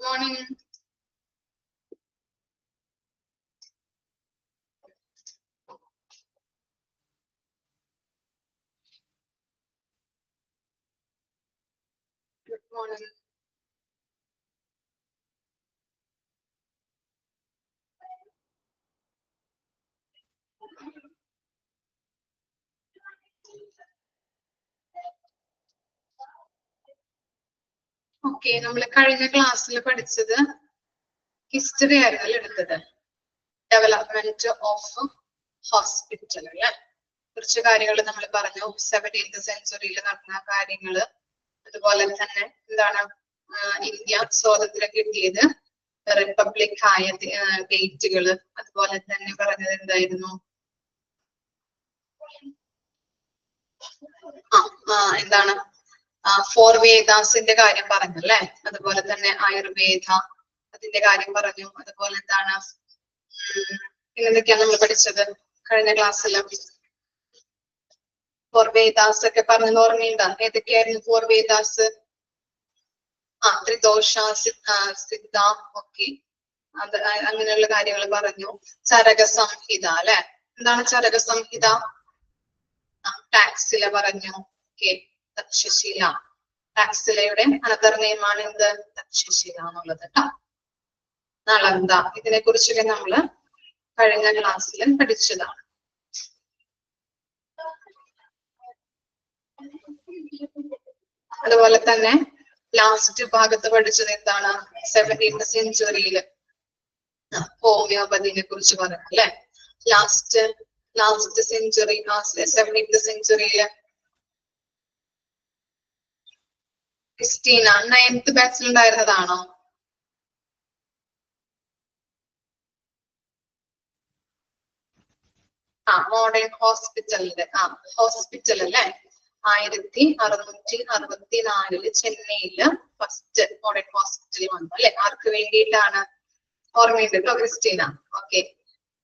Good morning. Good morning. Okay, നമ്മൾ കഴിഞ്ഞ ക്ലാസ്സിൽ പഠിച്ചത് ഹിസ്റ്ററി ആയിരുന്നു എടുത്തത്. ഡെവലപ്മെന്റ് ഓഫ് ഹോസ്പിറ്റൽ അല്ലേ? കുറച്ച് കാര്യങ്ങൾ നമ്മൾ പറഞ്ഞു. 17th സെഞ്ചുറിയിൽ നടന്ന കാര്യങ്ങൾ, അതുപോലെ തന്നെ എന്താണ് ഇന്ത്യ സ്വാതന്ത്ര്യം കിട്ടിയത്, റിപ്പബ്ലിക് ആയ ഡേറ്റുകൾ, അതുപോലെ തന്നെ പറഞ്ഞത് എന്തായിരുന്നു, എന്താണ് ഫോർ വേദാസിന്റെ കാര്യം പറഞ്ഞു അല്ലെ? അതുപോലെ തന്നെ ആയുർവേദ അതിന്റെ കാര്യം പറഞ്ഞു. അതുപോലെ എന്താണ് എന്തൊക്കെയാണ് നമ്മൾ പഠിച്ചത് കഴിഞ്ഞ ക്ലാസ്സിൽ? ഫോർ വേദാസ് ഒക്കെ പറഞ്ഞത് ഓർമ്മയുണ്ടോ? ഏതൊക്കെയായിരുന്നു ഫോർ വേദാസ്? ത്രിദോഷ, സിദ്ധ, ഓക്കെ, അത് അങ്ങനെയുള്ള കാര്യങ്ങൾ പറഞ്ഞു. ചരക സംഹിത അല്ലെ? എന്താണ് ചരക സംഹിത? ടാക്സില പറഞ്ഞു. ഓക്കെ, തക്ഷശില. ടാക്സിലയുടെ അനന്തർ നെയിമാണ് എന്ത്? തക്ഷശില എന്നുള്ളത് കേട്ടോ. നളന്ദ, ഇതിനെ കുറിച്ചൊക്കെ നമ്മള് കഴിഞ്ഞ ക്ലാസ്സിൽ പഠിച്ചതാണ്. അതുപോലെ തന്നെ ലാസ്റ്റ് ഭാഗത്ത് പഠിച്ചത് എന്താണ്? 17th സെഞ്ചുറിയിൽ ഹോമിയോപ്പതിനെ കുറിച്ച് പറഞ്ഞു അല്ലെ? Last century, 17th സെഞ്ചുറിയില് Christina 9th ബാച്ചിൽ ഉണ്ടായിരുന്നതാണോ? മോഡേൺ ഹോസ്പിറ്റലിന്റെ ഹോസ്പിറ്റൽ അല്ലെ? 1664 ചെന്നൈയില് ഫസ്റ്റ് മോഡേൺ ഹോസ്പിറ്റൽ വന്നു അല്ലെ? ആർക്ക് വേണ്ടിയിട്ടാണ്? ഓർമ്മയുണ്ട് കേട്ടോ ക്രിസ്റ്റീന. ഓക്കെ,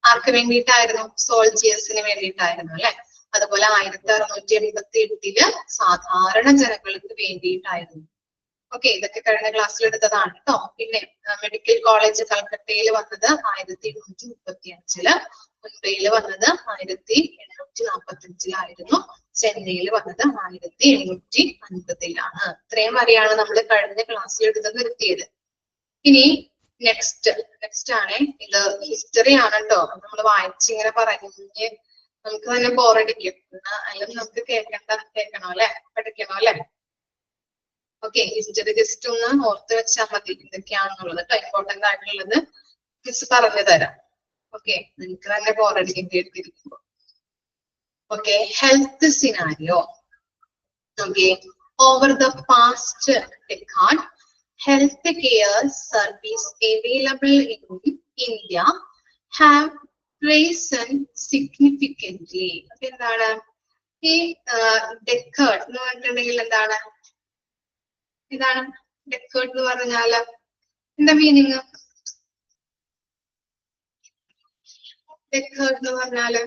ആർക്ക് വേണ്ടിയിട്ടായിരുന്നു? സോൾജിയേഴ്സിന് വേണ്ടിയിട്ടായിരുന്നു അല്ലെ? അതുപോലെ 1688 സാധാരണ ജനങ്ങൾക്ക് വേണ്ടിയിട്ടായിരുന്നു. ഓക്കെ, ഇതൊക്കെ കഴിഞ്ഞ ക്ലാസ്സിൽ എടുത്തതാണ് കേട്ടോ. പിന്നെ മെഡിക്കൽ കോളേജ് കൽക്കട്ടയിൽ വന്നത് 1835, മുംബൈയിൽ വന്നത് 1845, ചെന്നൈയിൽ വന്നത് 1850. ഇത്രയും വരെയാണ് നമ്മൾ കഴിഞ്ഞ ക്ലാസ്സിൽ എടുത്ത് നിർത്തിയത്. ഇനി നെക്സ്റ്റ് ആണ് ഇത് ഹിസ്റ്ററി ആണ് കേട്ടോ. നമ്മൾ വായിച്ചിങ്ങനെ പറഞ്ഞ് നമുക്ക് തന്നെ ബോറടിക്കും. അല്ലെങ്കിൽ നമുക്ക് കേൾക്കണോ അല്ലെ? പഠിക്കണോ അല്ലെ? ഓക്കെ, ഹിസ്റ്ററി ജസ്റ്റ് ഒന്ന് ഓർത്ത് വെച്ചാൽ മതി എന്തൊക്കെയാണെന്നുള്ളത് കേട്ടോ. ഇമ്പോർട്ടന്റ് ആയിട്ടുള്ളത് മിസ് പറഞ്ഞു തരാം. ഓക്കെ, നിങ്ങൾക്ക് തന്നെ ബോറടിക്കും കേട്ടിരിക്കുമ്പോ. Okay, health scenario. Okay, over the past decade, healthcare service available in India have risen significantly. അപ്പൊ എന്താണ് ഈ ഡെക്കേഡ് എന്ന് പറഞ്ഞിട്ടുണ്ടെങ്കിൽ എന്താണ്? ഇതാണ് ഡെക്കേഡ് എന്ന് പറഞ്ഞാല് എന്താ മീനിങ്? ഡെക്കേഡ് എന്ന് പറഞ്ഞാല്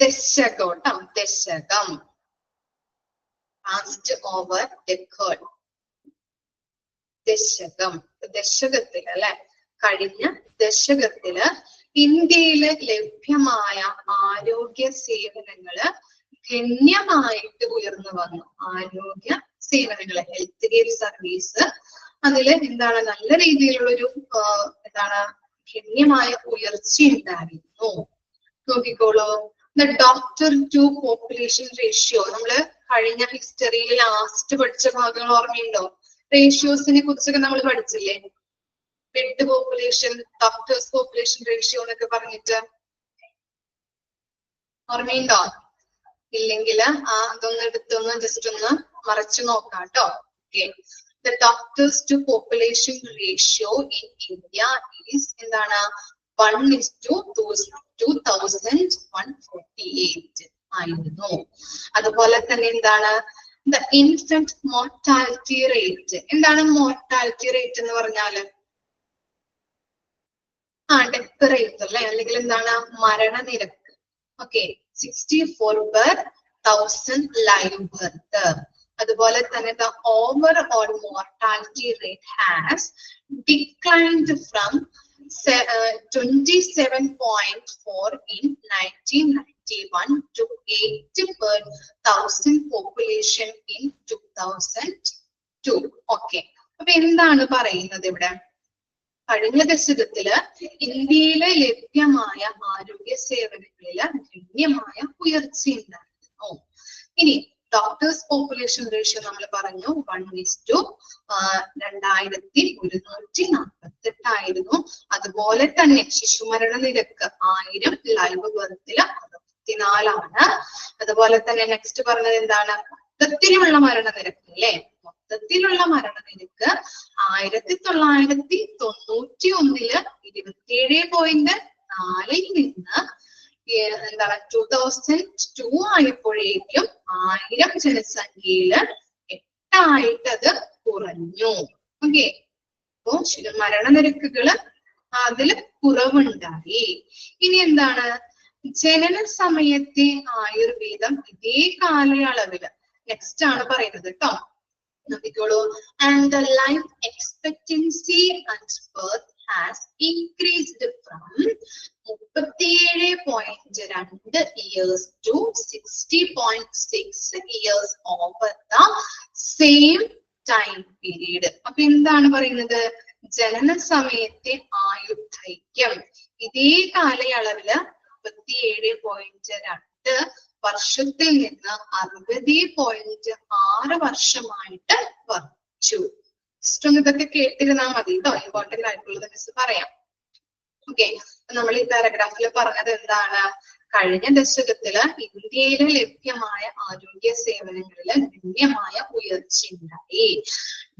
ദശകം കേട്ടോ, ദശകം. പാസ്റ്റ് ഓവർ ഡെക്കേഡ്, ദശകം. ദശകത്തില് അല്ലെ? കഴിഞ്ഞ ദശകത്തില് ഇന്ത്യയില് ലഭ്യമായ ആരോഗ്യ സേവനങ്ങള് ഗണ്യമായിട്ട് ഉയർന്നു വന്നു. ആരോഗ്യ സേവനങ്ങള്, ഹെൽത്ത് കെയർ സർവീസ്, അതില് എന്താണ് നല്ല രീതിയിലുള്ളൊരു എന്താണ് ഗണ്യമായ ഉയർച്ച ഉണ്ടായിരുന്നു. നോക്കിക്കോളൂ, the doctor to population ratio. നമ്മള് കഴിഞ്ഞ ഹിസ്റ്ററിയിൽ ലാസ്റ്റ് പഠിച്ച ഭാഗങ്ങൾ ഓർമ്മയുണ്ടോ? റേഷ്യോസിനെ കുറിച്ചൊക്കെ നമ്മൾ പഠിച്ചില്ലേ? Bed population, doctors population ratio എന്നൊക്കെ പറഞ്ഞിട്ട് ഓർമ്മയുണ്ടോ? ഇല്ലെങ്കിൽ അതൊന്ന് എടുത്തൊന്ന് ജസ്റ്റ് ഒന്ന് മറച്ചു നോക്കാം കേട്ടോ. Okay, the doctors to population ratio in India is എന്താണ്? 1:2148 ആയിരുന്നു. അതുപോലെ തന്നെ എന്താണ്? The infant mortality rate. എന്താണ് മോർട്ടാലിറ്റി റേറ്റ് എന്ന് പറഞ്ഞാല്? ഡെത്ത് റേറ്റ് അല്ലെ? അല്ലെങ്കിൽ എന്താണ്? മരണനിരക്ക്. Okay, 64/1000 live birth. അതുപോലെ തന്നെ the overall mortality rate has declined from 27.4 in 1991 to 8 per thousand population in 2002. Okay. അപ്പൊ എന്താണ് പറയുന്നത് ഇവിടെ? കഴിഞ്ഞ ദശകത്തില് ഇന്ത്യയിലെ ലഭ്യമായ ആരോഗ്യ സേവനങ്ങളില് ഗണ്യമായ ഉയർച്ചയുണ്ടായിരുന്നു. ഇനി ഡോക്ടേഴ്സ് പോപ്പുലേഷൻ റേഷ്യോ നമ്മൾ പറഞ്ഞു 1:2148 ആയിരുന്നു. അതുപോലെ തന്നെ ശിശുമരണ നിരക്ക് 1000 ലൈവ് ബർത്തില് 64. അതുപോലെ തന്നെ നെക്സ്റ്റ് പറഞ്ഞത് എന്താണ്? മൊത്തത്തിലുള്ള മരണനിരക്ക് അല്ലെ? മൊത്തത്തിലുള്ള മരണനിരക്ക് 1991 27.4 നിന്ന് എന്താണ് 2002 ആയപ്പോഴേക്കും 1000 ജനസംഖ്യയില് 8 അത് കുറഞ്ഞു. ഓക്കെ. അപ്പോ മരണനിരക്കുകള് അതില് കുറവുണ്ടായി. ഇനി എന്താണ്? ജനന സമയത്തെ ആയുർവേദം ഇതേ കാലയളവില് നെക്സ്റ്റ് ആണ് പറയുന്നത് കേട്ടോ. നോക്കിക്കോളൂ. And the life expectancy at birth has increased from 37.2 years to 60.6 years over the same time period. അപ്പൊ എന്താണ് പറയുന്നത്? ജനന സമയത്തെ ആയുർദൈർഘ്യം ഇതേ കാലയളവില് 37.2 വർഷത്തിൽ നിന്ന് 60.6 വർഷമായിട്ട് വർദ്ധിച്ചു. ജസ്റ്റ് ഇതൊക്കെ കേട്ടിരുന്നാൽ മതി കേട്ടോ. ഇമ്പോർട്ടന്റ് ആയിട്ടുള്ളത് മിസ് പറയാം. ഓക്കെ. നമ്മൾ ഈ പാരഗ്രാഫിൽ പറഞ്ഞത് എന്താണ്? കഴിഞ്ഞ ദശകത്തില് ഇന്ത്യയിലെ ലഭ്യമായ ആരോഗ്യ സേവനങ്ങളില് ഗണ്യമായ ഉയർച്ചയുണ്ടായി.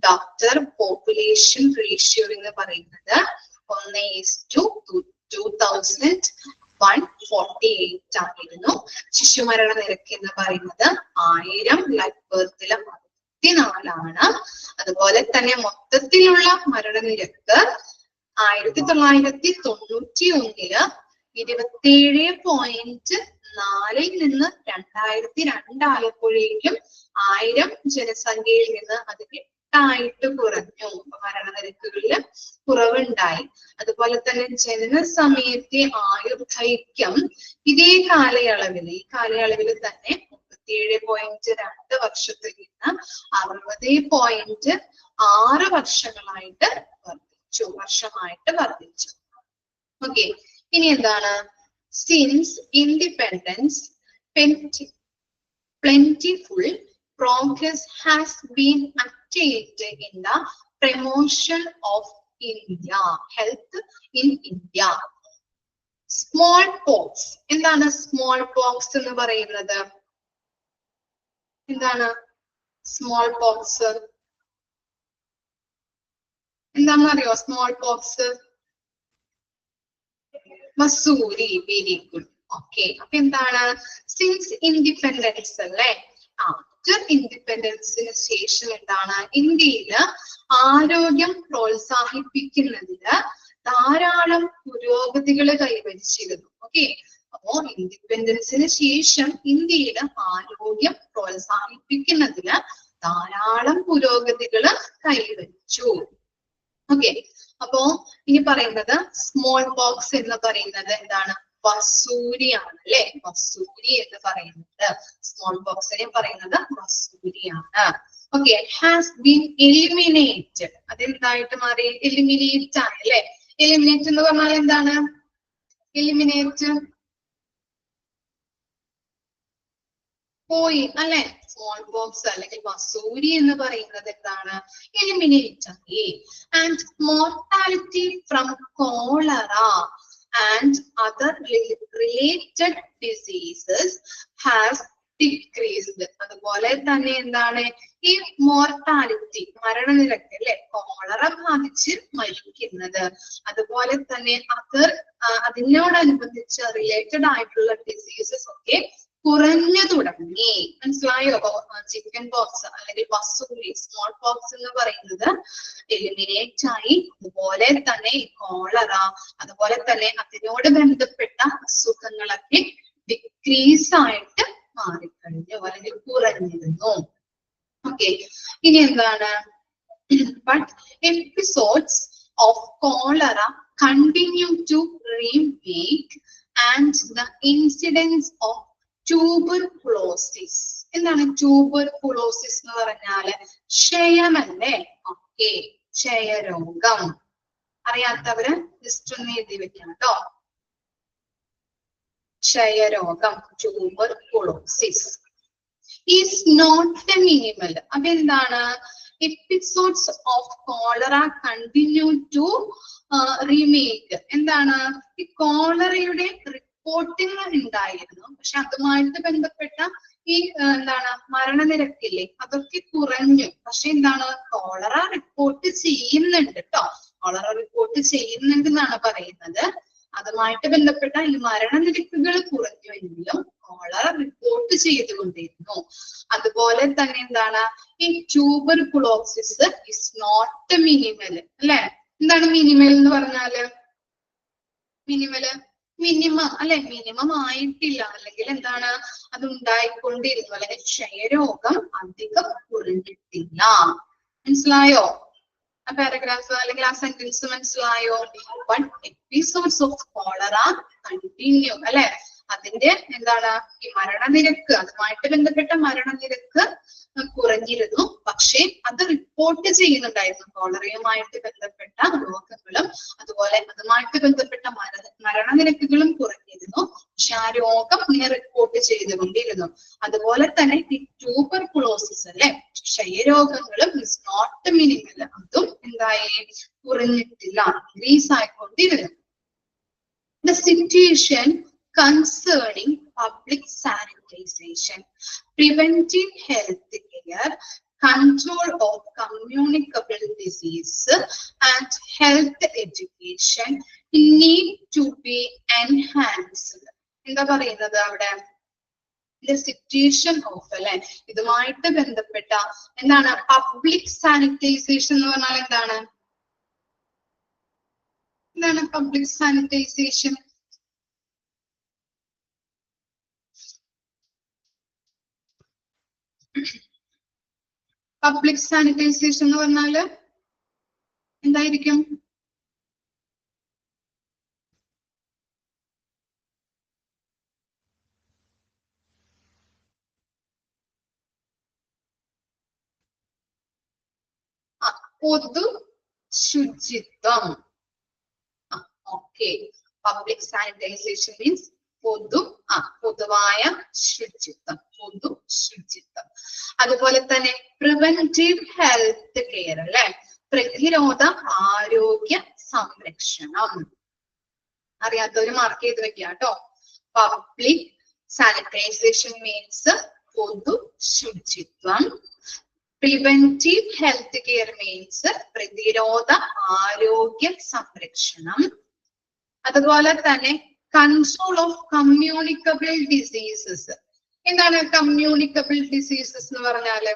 ഡോക്ടർ പോപ്പുലേഷൻ റേഷ്യോ എന്ന് പറയുന്നത് 1:2148 ആയിരുന്നു. ശിശുമരണ നിരക്ക് എന്ന് പറയുന്നത് 1000 ലൈവ് ബർത്തില് 64. അതുപോലെ തന്നെ മൊത്തത്തിലുള്ള മരണനിരക്ക് 1991 27.4 നിന്ന് 2002 ആയപ്പോഴേക്കും 1000 ജനസംഖ്യയിൽ നിന്ന് അത് 8 കുറഞ്ഞു. മരണനിരക്കുകളില് കുറവുണ്ടായി. അതുപോലെ തന്നെ ജനന സമയത്തെ ആയുർദൈർഘ്യം ഇതേ കാലയളവിൽ തന്നെ 37.2 വർഷത്തിൽ നിന്ന് 60.6 വർഷമായിട്ട് വർദ്ധിച്ചു. ഓക്കെ. ഇനി എന്താണ്? Since independence plentiful progress has been attained in the promotion of India, health in India. Small pox. എന്താണ് സ്മോൾ പോക്സ് എന്ന് പറയുന്നത്? എന്താണ് സ്മോൾ പോക്സ്? എന്താണെന്ന് അറിയോ small pox? Mussoorie. Very good. Okay. അപ്പൊ എന്താണ്? സിൻസ് ഇൻഡിപെൻഡൻസ് അല്ലേ? ആഫ്റ്റർ ഇൻഡിപെൻഡൻസിന് ശേഷം എന്താണ്? ഇന്ത്യയില് ആരോഗ്യം പ്രോത്സാഹിപ്പിക്കുന്നതില് ധാരാളം പുരോഗതികൾ കൈവരിച്ചിരുന്നു. ഓക്കെ. അപ്പോ ഇൻഡിപെൻഡൻസിന് ശേഷം ഇന്ത്യയില് ആരോഗ്യം പ്രോത്സാഹിപ്പിക്കുന്നതില് ധാരാളം പുരോഗതികൾ കൈവരിച്ചു. ഓക്കെ. അപ്പോ ഇനി പറയുന്നത് സ്മോൾ പോക്സ് എന്ന് പറയുന്നത് എന്താണ്? വസൂരിയാണ് അല്ലെ? വസൂരി എന്ന് പറയുന്നത് സ്മോൾ പോക്സിനെ പറയുന്നത് വസൂരിയാണ്. ഓക്കെ. Has been eliminated. അതെന്തായിട്ട് മാറി? എലിമിനേറ്റ് ആണ് അല്ലെ? എലിമിനേറ്റ് എന്ന് പറഞ്ഞാൽ എന്താണ്? എലിമിനേറ്റ് പോയി അല്ലെ? സ്മോൾ പോക്സ് അല്ലെങ്കിൽ വസൂരി എന്ന് പറയുന്നത് എന്താണ്? എലിമിനേറ്റ് ആയി. And mortality from cholera and other related diseases has decreased. അതുപോലെ തന്നെ എന്താണ്? ഈ മോർട്ടാലിറ്റി മരണനിരക്ക് അല്ലെ? കോളറ ബാധിച്ച് മരിക്കുന്നത്, അതുപോലെ തന്നെ അതിനോടനുബന്ധിച്ച് റിലേറ്റഡ് ആയിട്ടുള്ള ഡിസീസസ് ഒക്കെ കുറഞ്ഞു തുടങ്ങി. മനസ്സിലായോ? ചിക്കൻ പോക്സ് അല്ലെങ്കിൽ വസൂരി സ്മോൾ പോക്സ് എന്ന് പറയുന്നത് എലിമിനേറ്റ് ആയി. അതുപോലെ തന്നെ കോളറ, അതുപോലെ തന്നെ അതിനോട് ബന്ധപ്പെട്ട അസുഖങ്ങളൊക്കെ ഡിക്രീസ് ആയിട്ട് മാറിക്കഴിഞ്ഞു അല്ലെങ്കിൽ കുറഞ്ഞിരുന്നു. ഓക്കെ, ഇനി എന്താണ്? But episodes of cholera continue to remake and the incidence of tuberculosis. എന്താണ് tuberculosis എന്ന് പറഞ്ഞാല്? ക്ഷയമല്ലേ? ഓക്കെ, ക്ഷയരോഗം. അറിയാത്തവര് ജസ്റ്റ് ഒന്ന് എഴുതി വെക്കണം കേട്ടോ. ക്ഷയരോഗം, tuberculosis is not a minimal. അപ്പൊ എന്താണ്? Episodes of cholera continue to remake. എന്താണ്? ഈ കോളറയുടെ റിപ്പോർട്ടിംഗ് ഉണ്ടായിരുന്നു, പക്ഷെ അതുമായിട്ട് ബന്ധപ്പെട്ട ഈ എന്താണ് മരണനിരക്കില്ലേ, അതൊക്കെ കുറഞ്ഞു. പക്ഷെ എന്താണ്? കോളറ റിപ്പോർട്ട് ചെയ്യുന്നുണ്ട് കേട്ടോ, കോളറ റിപ്പോർട്ട് ചെയ്യുന്നുണ്ട് എന്നാണ് പറയുന്നത്. അതുമായിട്ട് ബന്ധപ്പെട്ട ഈ മരണനിരക്കുകൾ കുറഞ്ഞുവെങ്കിലും കോളറ റിപ്പോർട്ട് ചെയ്തുകൊണ്ടിരുന്നു. അതുപോലെ തന്നെ എന്താണ്? ഈ ട്യൂബർകുലോസിസ് ഇസ് നോട്ട് മിനിമൽ അല്ലെ? എന്താണ് മിനിമൽ എന്ന് പറഞ്ഞാല്? മിനിമം അല്ലെ? മിനിമം ആയിട്ടില്ല, അല്ലെങ്കിൽ എന്താണ് അത് ഉണ്ടായിക്കൊണ്ടിരുന്നു, അല്ലെങ്കിൽ ക്ഷയരോഗം അധികം കുറഞ്ഞിട്ടില്ല. മനസ്സിലായോ ആ പാരഗ്രാഫ് അല്ലെങ്കിൽ ആ സെന്റൻസ്? മനസ്സിലായോ? But episodes of cholera continue അല്ലെ? അതിന്റെ എന്താണ് ഈ മരണനിരക്ക്, അതുമായിട്ട് ബന്ധപ്പെട്ട മരണനിരക്ക് കുറഞ്ഞിരുന്നു, പക്ഷെ അത് റിപ്പോർട്ട് ചെയ്യുന്നുണ്ടായിരുന്നു. കോളറയുമായിട്ട് ബന്ധപ്പെട്ട രോഗങ്ങളും അതുപോലെ അതുമായിട്ട് ബന്ധപ്പെട്ട മരണനിരക്കുകളും കുറഞ്ഞിരുന്നു, പക്ഷെ ആ രോഗം ഇങ്ങനെ റിപ്പോർട്ട് ചെയ്തുകൊണ്ടിരുന്നു. അതുപോലെ തന്നെ ഈ ട്യൂബർകുലോസിസ് അല്ലെ, ക്ഷയരോഗങ്ങളും ഇസ് നോട്ട് മിനിമൽ, അതും എന്തായി കുറഞ്ഞിട്ടില്ല, increase ആയിക്കൊണ്ടിരുന്നു. The situation concerning public sanitization, preventive health care, control of communicable disease and health education need to be enhanced. എന്താ പറയുന്നത് അവിടെ? The situation of അല്ലെ, ഇതുമായിട്ട് ബന്ധപ്പെട്ട എന്താണ് പബ്ലിക് സാനിറ്റൈസേഷൻ എന്ന് പറഞ്ഞാൽ എന്താണ്? എന്താണ് പബ്ലിക് സാനിറ്റൈസേഷൻ? പബ്ലിക് സാനിറ്റൈസേഷൻ എന്ന് പറഞ്ഞാല് എന്തായിരിക്കും? പൊതു ശുചിത്വം. ഓക്കെ, പബ്ലിക് സാനിറ്റൈസേഷൻ മീൻസ് പൊതുവായ ശുചിത്വം, പൊതു ശുചിത്വം. അതുപോലെ തന്നെ പ്രിവെന്റീവ് ഹെൽത്ത് കെയർ അല്ലെ, പ്രതിരോധ ആരോഗ്യ സംരക്ഷണം. അറിയാത്തവര് മാർക്ക് ചെയ്ത് വെക്കുക കേട്ടോ. പബ്ലിക് സാനിറ്റൈസേഷൻ മീൻസ് പൊതു ശുചിത്വം. പ്രിവെന്റീവ് ഹെൽത്ത് കെയർ മീൻസ് പ്രതിരോധ ആരോഗ്യ സംരക്ഷണം. അതുപോലെ തന്നെ കൺട്രോൾ ഓഫ് കമ്മ്യൂണിക്കബിൾ ഡിസീസസ്. എന്താണ് കമ്മ്യൂണിക്കബിൾ ഡിസീസസ് എന്ന് പറഞ്ഞാല്?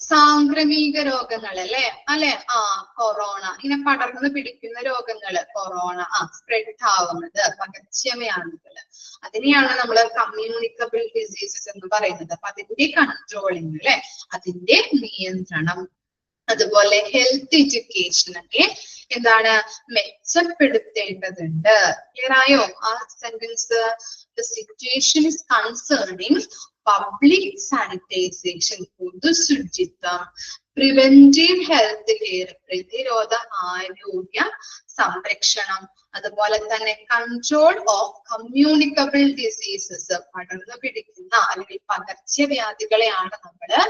സാംക്രമിക രോഗങ്ങൾ അല്ലെ? കൊറോണ, ഇങ്ങനെ പടർന്ന് പിടിക്കുന്ന രോഗങ്ങള്, കൊറോണ സ്പ്രെഡ് ആവുന്നത്, പകർച്ചവ്യാധികള്, അതിനെയാണ് നമ്മൾ കമ്മ്യൂണിക്കബിൾ ഡിസീസസ് എന്ന് പറയുന്നത്. അപ്പൊ അതിന്റെ കൺട്രോളിങ് അല്ലെ, അതിന്റെ നിയന്ത്രണം. അതുപോലെ ഹെൽത്ത് എഡ്യൂക്കേഷൻ ഒക്കെ എന്താണ് മെച്ചപ്പെടുത്തേണ്ടതുണ്ട്. ക്ലിയർ ആയോ ആ sentence? The situation is concerning public sanitization, പൊതു ശുചിത്വം, പ്രിവെന്റീവ് ഹെൽത്ത് കെയർ, പ്രതിരോധ ആരോഗ്യ സംരക്ഷണം, അതുപോലെ തന്നെ കൺട്രോൾ ഓഫ് കമ്മ്യൂണിക്കബിൾ ഡിസീസസ്, പടർന്നു പിടിക്കുന്ന അല്ലെങ്കിൽ പകർച്ചവ്യാധികളെയാണ് നമ്മള്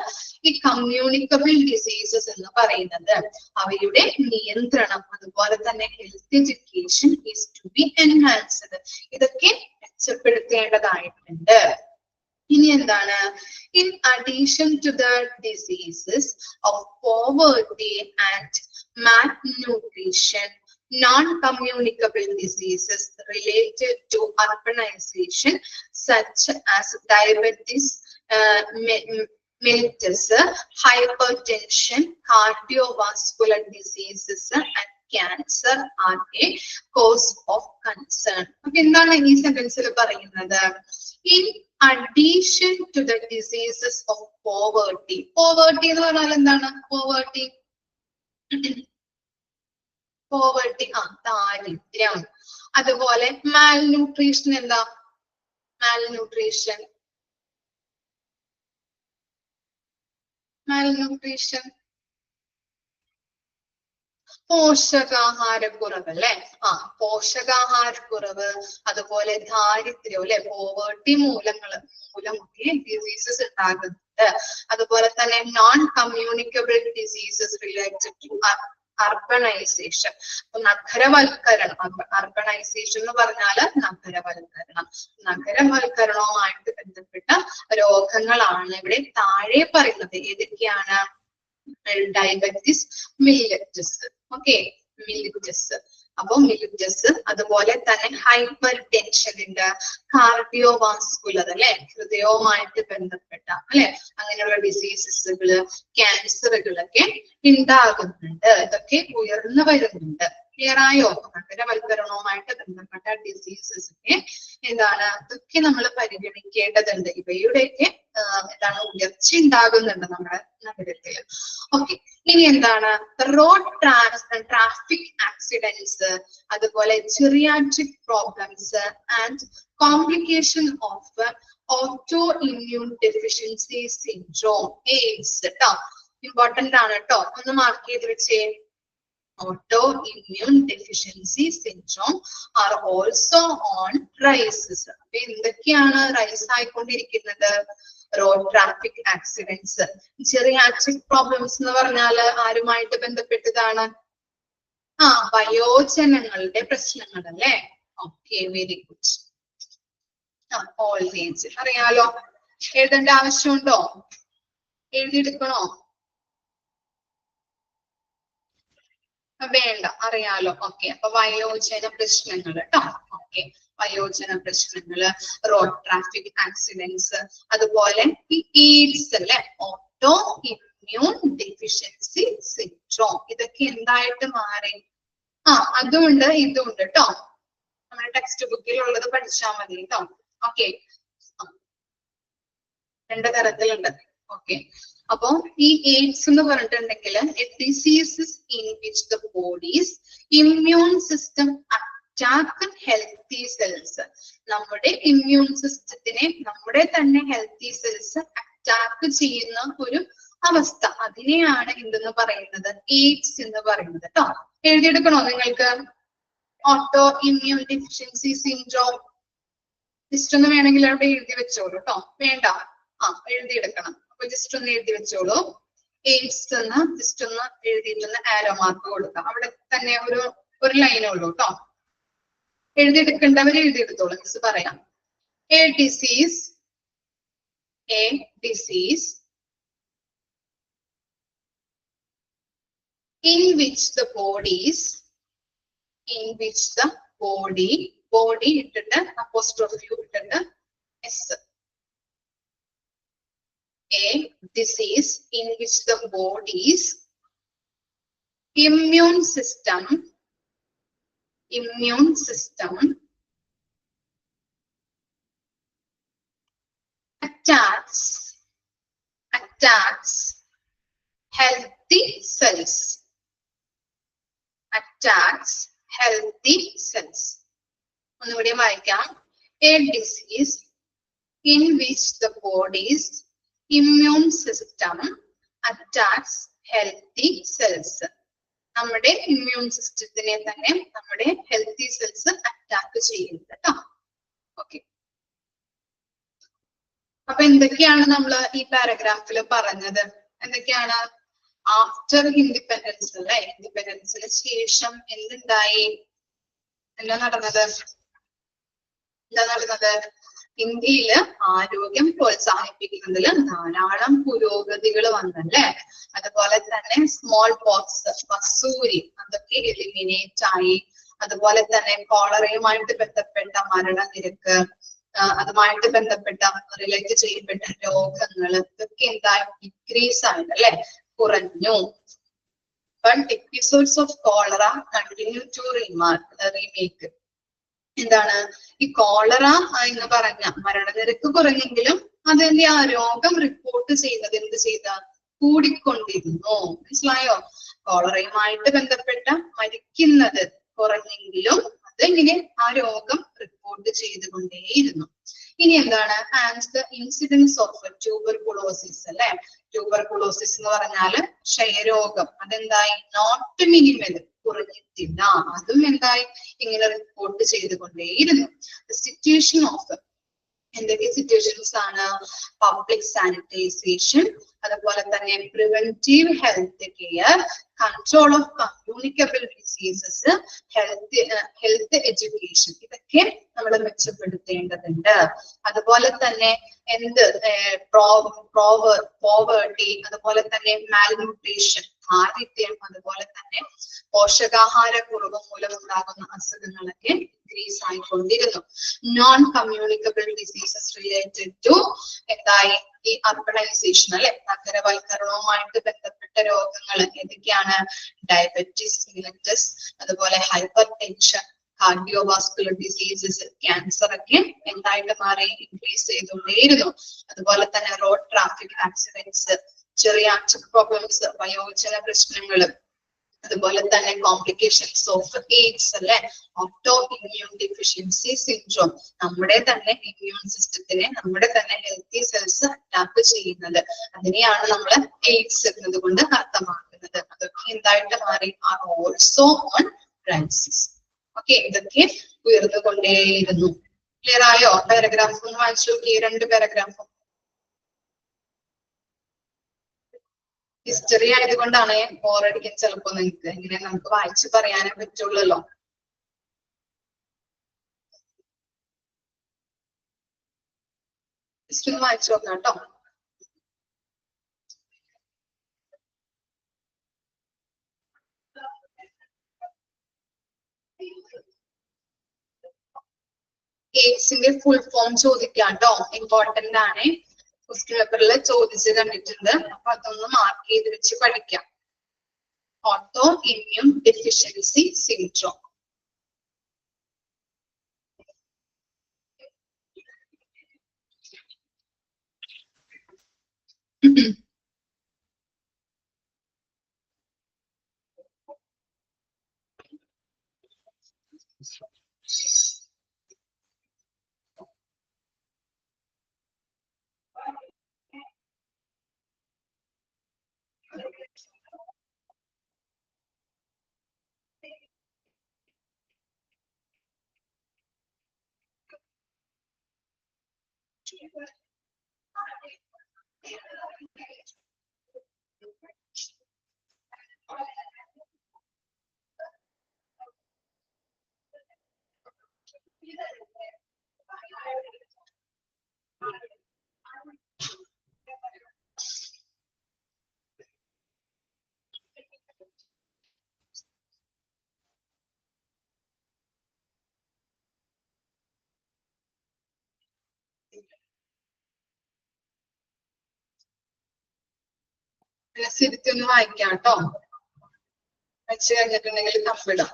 ഈ കമ്മ്യൂണിക്കബിൾ ഡിസീസസ് എന്ന് പറയുന്നത്. അവയുടെ നിയന്ത്രണം, അതുപോലെ തന്നെ health education is to be enhanced, ഇതൊക്കെ മെച്ചപ്പെടുത്തേണ്ടതായിട്ടുണ്ട്. ഇനി എന്താണ്? In addition to the diseases of poverty and malnutrition, non-communicable diseases related to urbanization such as diabetes mellitus, hypertension, cardiovascular diseases and cancer are a cause of concern. അപ്പൊ എന്താണ് ഈ സെന്റൻസിൽ പറയുന്നത്? In addition to the diseases of poverty. Poverty എന്ന് പറഞ്ഞാൽ എന്താണ്? Poverty ദാരിദ്ര്യം. അതുപോലെ malnutrition എന്താ? malnutrition പോഷകാഹാരക്കുറവ് അല്ലെ? പോഷകാഹാരക്കുറവ്, അതുപോലെ ദാരിദ്ര്യം അല്ലെ? പോവേർട്ടി മൂലമൊക്കെ ഡിസീസസ് ഉണ്ടാകുന്നുണ്ട്. അതുപോലെ തന്നെ non communicable diseases related to urbanization. നഗരവൽക്കരണം, അർബനൈസേഷൻ എന്ന് പറഞ്ഞാല് നഗരവൽക്കരണവുമായിട്ട് ബന്ധപ്പെട്ട രോഗങ്ങളാണ് ഇവിടെ താഴെ പറയുന്നത്. ഏതൊക്കെയാണ്? Diabetes, mellitus. Okay, mellitus. അപ്പൊ മില്ലറ്റസ്, അതുപോലെ തന്നെ ഹൈപ്പർ ടെൻഷൻ ഉണ്ട്, കാർഡിയോവാസ്കുലർ അല്ലെ? ഹൃദയവുമായിട്ട് ബന്ധപ്പെട്ട അല്ലെ? അങ്ങനെയുള്ള ഡിസീസസുകള്, ക്യാൻസറുകളൊക്കെ ഉണ്ടാകുന്നുണ്ട്. ഇതൊക്കെ ഉയർന്നു വരുന്നുണ്ട്. ക്ലിയർ ആയോ? നഗരവൽക്കരണവുമായിട്ട് ബന്ധപ്പെട്ട ഡിസീസസ് ഒക്കെ എന്താണ്? ഇതൊക്കെ നമ്മൾ പരിഗണിക്കേണ്ടതുണ്ട്. ഇവയുടെയൊക്കെ എന്താണ്? ഉയർച്ച ഉണ്ടാകുന്നുണ്ട് നമ്മുടെ നഗരത്തില്. ഓക്കെ, ഇനി എന്താണ്? റോഡ് ട്രാഫിക് ആക്സിഡന്റ്സ്, അതുപോലെ geriatric problems and complication of auto immune deficiency syndrome, AIDS. കേട്ടോ, ഇമ്പോർട്ടന്റ് ആണ് കേട്ടോ, ഒന്ന് മാർക്ക് ചെയ്ത് വെച്ചേ. Autoimmune deficiency syndrome are also on rises. അപ്പൊ എന്തൊക്കെയാണ് റൈസ് ആയിക്കൊണ്ടിരിക്കുന്നത്? Road traffic accidents, geriatric problems എന്ന് പറഞ്ഞാല് ആരുമായിട്ട് ബന്ധപ്പെട്ടതാണ്? വയോജനങ്ങളുടെ പ്രശ്നങ്ങൾ അല്ലെ? Okay, very good. Old age അറിയാലോ. എഴുതേണ്ട ആവശ്യമുണ്ടോ? എഴുതിയെടുക്കണോ? വേണ്ട, അറിയാലോ. ഓക്കെ, അപ്പൊ വയോജന പ്രശ്നങ്ങൾ കേട്ടോ. ഓക്കെ, വയോജന പ്രശ്നങ്ങള്, റോഡ് ട്രാഫിക് ആക്സിഡന്റ്സ്, അതുപോലെ ഈ എയ്ഡ്സ് അല്ലെ? Auto immune deficiency syndrome. ഇതൊക്കെ എന്തായിട്ട് മാറി? അതുകൊണ്ട് ഇതുണ്ട് കേട്ടോ. നമ്മുടെ ടെക്സ്റ്റ് ബുക്കിൽ ഉള്ളത് പഠിച്ചാൽ മതി കേട്ടോ. ഓക്കെ, 2 തരത്തിലുണ്ട്. ഓക്കെ, അപ്പൊ ഈ എയ്ഡ്സ് എന്ന് പറഞ്ഞിട്ടുണ്ടെങ്കിൽ diseases in which the bodies immune system attack healthy cells. നമ്മുടെ ഇമ്മ്യൂൺ സിസ്റ്റത്തിനെ നമ്മുടെ തന്നെ ഹെൽത്തി സെൽസ് അറ്റാക്ക് ചെയ്യുന്ന ഒരു അവസ്ഥ, അതിനെയാണ് എന്തെന്ന് പറയുന്നത്? എയ്ഡ്സ് എന്ന് പറയുന്നത് കേട്ടോ. എഴുതിയെടുക്കണോ നിങ്ങൾക്ക്? Auto immune deficiency syndrome just ഒന്ന് വേണമെങ്കിൽ അവിടെ എഴുതി വെച്ചോളൂ കേട്ടോ. വേണ്ട, എഴുതിയെടുക്കണം. അപ്പൊ ജസ്റ്റ് ഒന്ന് എഴുതി വെച്ചോളൂ. എയ്ഡ്സ് എന്ന് ജസ്റ്റ് ഒന്ന് എഴുതിയിട്ടൊന്ന് ആരോ മാർക്ക് കൊടുക്കാം. അവിടെ തന്നെ ഒരു ലൈനേ ഉള്ളൂ കേട്ടോ. എഴുതിയെടുക്കേണ്ടവർ എഴുതിയെടുത്തോളൂ, മിസ് പറയാം. A disease in which the body ഇട്ടിട്ട് apostrophe ഇട്ടിട്ട് s. A disease in which the body's immune system attacks healthy cells. ഒന്നുകൂടി വായിക്കാം. A disease in which the body's immune system attacks healthy cells. നമ്മുടെ immune സിസ്റ്റത്തിനെ തന്നെ നമ്മുടെ healthy cells attack ചെയ്യുന്നത് കേട്ടോ. Okay, അപ്പൊ എന്തൊക്കെയാണ് നമ്മൾ ഈ പാരഗ്രാഫിൽ പറഞ്ഞത്? എന്തൊക്കെയാണ്? ആഫ്റ്റർ ഇൻഡിപെൻഡൻസ് അല്ലെ? ഇൻഡിപെൻഡൻസിന് ശേഷം എന്തുണ്ടായി? എന്താ നടന്നത്? ഇന്ത്യയില് ആരോഗ്യം പ്രോത്സാഹിപ്പിക്കുന്നതിൽ ധാരാളം പുരോഗതികൾ വന്നല്ലേ? അതുപോലെ തന്നെ സ്മോൾ പോക്സ്, വസൂരി, അതൊക്കെ എലിമിനേറ്റ് ആയി. അതുപോലെ തന്നെ കോളറയുമായിട്ട് ബന്ധപ്പെട്ട മരണനിരക്ക്, അതുമായിട്ട് ബന്ധപ്പെട്ട റിലേറ്റ് ചെയ്യപ്പെട്ട രോഗങ്ങൾ ഇതൊക്കെ എന്തായി? ഡിക്രീസ് ആയിട്ട് അല്ലെ? കുറഞ്ഞു. but episodes of cholera continue to remake. എന്താണ് ഈ കോളറ എന്ന് പറഞ്ഞ മരണനിരക്ക് കുറഞ്ഞെങ്കിലും അതിന്റെ ആ രോഗം റിപ്പോർട്ട് ചെയ്യുന്നത് എന്ത് ചെയ്ത കൂടിക്കൊണ്ടിരുന്നു. മനസ്സിലായോ? കോളറയുമായിട്ട് ബന്ധപ്പെട്ട മരിക്കുന്നത് കുറഞ്ഞെങ്കിലും അതെങ്ങനെ ആ രോഗം റിപ്പോർട്ട് ചെയ്തുകൊണ്ടേയിരുന്നു. ഇനി എന്താണ് and the incidents of tuberculosis അല്ലെ. ട്യൂബർകുലോസിസ് എന്ന് പറഞ്ഞാല് ക്ഷയരോഗം, അതെന്തായി നോട്ട് മിനിമൽ, കുറഞ്ഞിട്ടില്ല, അതും എന്തായി ഇങ്ങനെ റിപ്പോർട്ട് ചെയ്തുകൊണ്ടേയിരുന്നു. സിറ്റുവേഷൻ ഓഫ് എന്തൊക്കെ സിറ്റുവേഷൻസ് ആണ്? പബ്ലിക് സാനിറ്റൈസേഷൻ, അതുപോലെ തന്നെ preventive health care, control of communicable diseases, health education, ഇതൊക്കെ നമ്മൾ മെച്ചപ്പെടുത്തേണ്ടതുണ്ട്. അതുപോലെ തന്നെ എന്ത് പോവേർട്ടി, അതുപോലെ തന്നെ മാൽന്യൂട്രീഷൻ, ദാരിദ്ര്യം, അതുപോലെ തന്നെ പോഷകാഹാരക്കുറവ് മൂലം ഉണ്ടാകുന്ന അസുഖങ്ങളൊക്കെ ഇൻക്രീസ് ആയിക്കൊണ്ടിരുന്നു. Non communicable diseases related to എന്തായി ഈ അർബണൈസേഷൻ അല്ലെ, നഗരവൽക്കരണവുമായിട്ട് ബന്ധപ്പെട്ട രോഗങ്ങൾ ഏതൊക്കെയാണ്? ഡയബറ്റിസ് മിലറ്റസ്, അതുപോലെ hyper tension, cardiovascular diseases, cancer ഒക്കെ എന്തായിട്ട് മാറി ഇൻക്രീസ് ചെയ്തുകൊണ്ടേയിരുന്നു. അതുപോലെ തന്നെ റോഡ് ട്രാഫിക് ആക്സിഡന്റ്സ്, ചെറിയ പ്രോബ്ലംസ്, വയോജന പ്രശ്നങ്ങൾ, അതുപോലെ തന്നെ കോംപ്ലിക്കേഷൻസ് ഓഫ് എയ്ഡ്സ് അല്ലെ, ഓട്ടോ ഇമ്മ്യൂൺ ഡെഫിഷ്യൻസി സിൻഡ്രോം, നമ്മുടെ തന്നെ ഇമ്മ്യൂൺ സിസ്റ്റത്തിനെ നമ്മുടെ തന്നെ ഹെൽത്തി സെൽസ് അറ്റാക്ക് ചെയ്യുന്നത്, അതിനെയാണ് നമ്മൾ എയ്ഡ്സ് എന്നതുകൊണ്ട് അർത്ഥമാക്കുന്നത്. അതൊക്കെ എന്തായിട്ട് മാറി? Are also on rises. Okay, ഇതൊക്കെ ഉയർന്നുകൊണ്ടേയിരുന്നു. ക്ലിയർ ആയോ? പാരഗ്രാഫ് ഒന്ന് വായിച്ചു നോക്കി, 2 പാരഗ്രാഫും. ഹിസ്റ്ററി ആയതുകൊണ്ടാണ് ബോറടിക്കാൻ ചിലപ്പോ നിങ്ങൾക്ക്, ഇങ്ങനെ നമുക്ക് വായിച്ചു പറയാനേ പറ്റുള്ളല്ലോ. ജസ്റ്റ് ഒന്ന് വായിച്ചു നോക്കാം കേട്ടോ. എയ്ഡ്സിന്റെ ഫുൾ ഫോം ചോദിക്കാം കേട്ടോ, ഇമ്പോർട്ടന്റ് ആണ്. ക്വസ്റ്റ്യൻ പേപ്പറിൽ ചോദിച്ച് കണ്ടിട്ടുണ്ട്, അപ്പൊ അതൊന്ന് മാർക്ക് ചെയ്ത് വെച്ച് പഠിക്കാം. Auto immune deficiency syndrome. മനസ്സിരുത്തി ഒന്ന് വായിക്കാം കേട്ടോ. വെച്ച് കഴിഞ്ഞിട്ടുണ്ടെങ്കിൽ തപ്പിടാം.